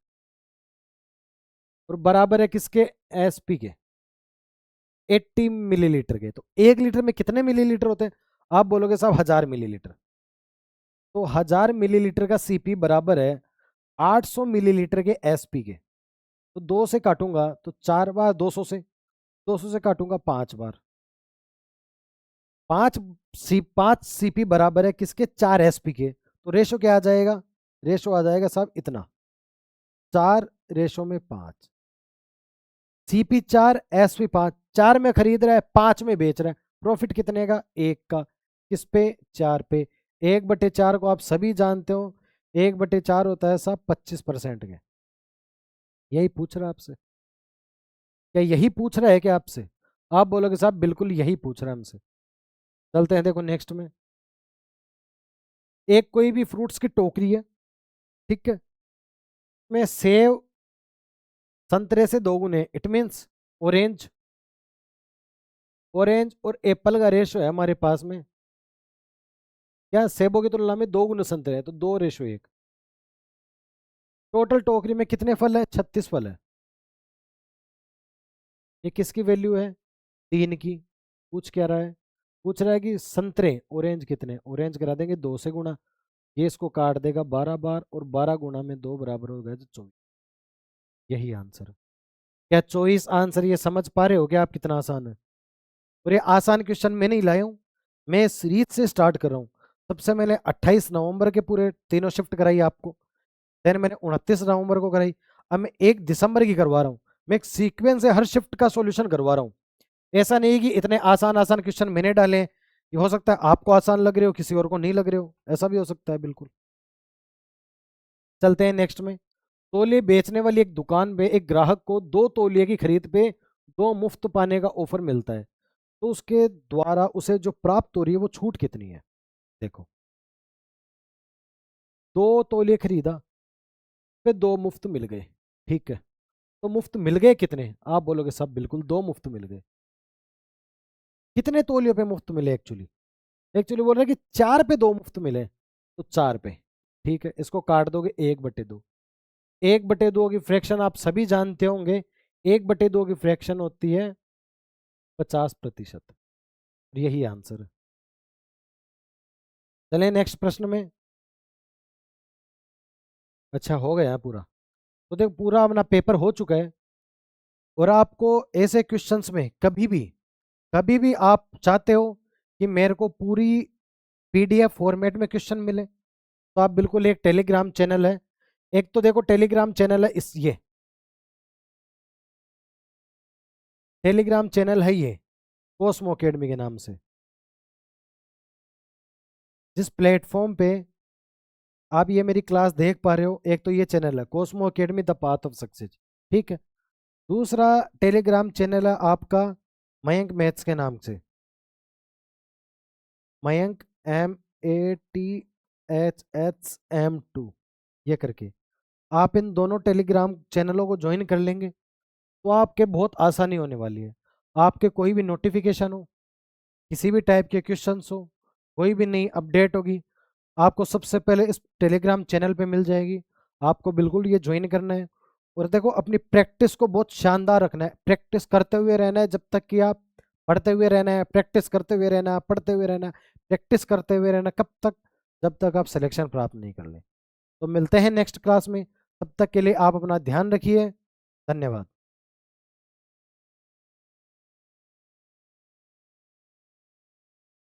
और बराबर है किसके? एसपी के, 80 मिलीलीटर के। तो 1 लीटर में कितने मिलीलीटर होते हैं? आप बोलोगे साहब 1000 मिलीलीटर। तो 1000 मिलीलीटर का सीपी बराबर है 800 मिलीलीटर के एसपी के। तो 2 से काटूंगा तो 4 बार, 200 से, 200 से काटूंगा 5 बार। 5 सीपी बराबर है किसके? 4 एसपी के। तो रेशो क्या आ जाएगा? रेशो आ जाएगा साहब इतना, 4:5। सीपी 4, एसपी 5, 4 में खरीद रहा है, 5 में बेच रहा है, प्रॉफिट कितने का? 1 का। किस पे? 4 पे। 1/4 को आप सभी जानते हो, 1/4 होता है साहब 25% के। यही पूछ रहा है आपसे, क्या यही पूछ रहा है क्या आपसे? आप बोलोगे साहब बिल्कुल यही पूछ रहा है हमसे। चलते हैं देखो नेक्स्ट में। एक कोई भी फ्रूट्स की टोकरी है, ठीक है, में सेब संतरे से 2 गुने, इट मीन्स ऑरेंज, ऑरेंज और एप्पल का रेशो है हमारे पास में क्या? सेबों की तुलना में 2 गुने संतरे हैं, तो 2:1। टोटल टोकरी में कितने फल है? 36 फल है। ये किसकी वैल्यू है? 3 की। पूछ क्या रहा है? पूछ रहा है कि संतरे, ऑरेंज कितने? ऑरेंज करा देंगे 2 से गुणा, ये इसको काट देगा 12 बार, और 12 गुणा में 2 बराबर हो गया तो 24। यही आंसर। क्या 24 आंसर? ये समझ पा रहे हो क्या आप कितना आसान है? और ये आसान क्वेश्चन मैं नहीं लाया हूँ, मैं सीरीज से स्टार्ट कर रहा हूँ। सबसे पहले 28 नवंबर के पूरे तीनों शिफ्ट कराई आपको, देन मैंने 29 नवंबर को कराई, अब मैं 1 दिसंबर की करवा रहा हूँ। मैं एक सीक्वेंस से हर शिफ्ट का सॉल्यूशन करवा रहा हूँ। ऐसा नहीं कि इतने आसान आसान क्वेश्चन मैंने डाले, ये हो सकता है आपको आसान लग रहे हो, किसी और को नहीं लग रहे हो, ऐसा भी हो सकता है बिल्कुल। चलते हैं नेक्स्ट में। तौलिए बेचने वाली एक दुकान पे एक ग्राहक को 2 तौलिए की खरीद पे 2 मुफ्त पाने का ऑफर मिलता है, तो उसके द्वारा उसे जो प्राप्त हो रही है वो छूट कितनी है? देखो 2 तौलिए खरीदा, पे 2 मुफ्त मिल गए, ठीक है। तो मुफ्त मिल गए कितने? आप बोलोगे सब बिल्कुल 2 मुफ्त मिल गए। कितने तौलियों पे मुफ्त मिले एक्चुअली? एक्चुअली बोल रहे हैं कि 4 पे 2 मुफ्त मिले, तो 4 पे, ठीक है। इसको काट दोगे 1/2, 1/2 की फ्रैक्शन आप सभी जानते होंगे, 1/2 की फ्रैक्शन होती है 50%। यही आंसर है। चलें नेक्स्ट प्रश्न में। अच्छा हो गया पूरा? तो देखो पूरा अपना पेपर हो चुका है, और आपको ऐसे क्वेश्चंस में कभी भी आप चाहते हो कि मेरे को पूरी पीडीएफ फॉर्मेट में क्वेश्चन मिले, तो आप बिल्कुल, एक टेलीग्राम चैनल है, एक तो देखो टेलीग्राम चैनल है, इस ये टेलीग्राम चैनल है ये कोस्मो अकेडमी के नाम से, जिस प्लेटफॉर्म पे आप ये मेरी क्लास देख पा रहे हो। एक तो ये चैनल है Cosmo academy the path of success, ठीक है। दूसरा टेलीग्राम चैनल है आपका मयंक मैथ्स के नाम से, मयंक MATHSM2 ये करके। आप इन दोनों टेलीग्राम चैनलों को ज्वाइन कर लेंगे तो आपके बहुत आसानी होने वाली है। आपके कोई भी नोटिफिकेशन हो, किसी भी टाइप के क्वेश्चंस हो, कोई भी नई अपडेट होगी, आपको सबसे पहले इस टेलीग्राम चैनल पे मिल जाएगी। आपको बिल्कुल ये ज्वाइन करना है। और देखो अपनी प्रैक्टिस को बहुत शानदार रखना है, प्रैक्टिस करते हुए रहना है जब तक कि आप पढ़ते हुए रहना है, प्रैक्टिस करते हुए रहना है, पढ़ते हुए रहना है, प्रैक्टिस करते हुए रहना। कब तक? जब तक आप सिलेक्शन प्राप्त नहीं कर लें। तो मिलते हैं नेक्स्ट क्लास में, तब तक के लिए आप अपना ध्यान रखिए। धन्यवाद।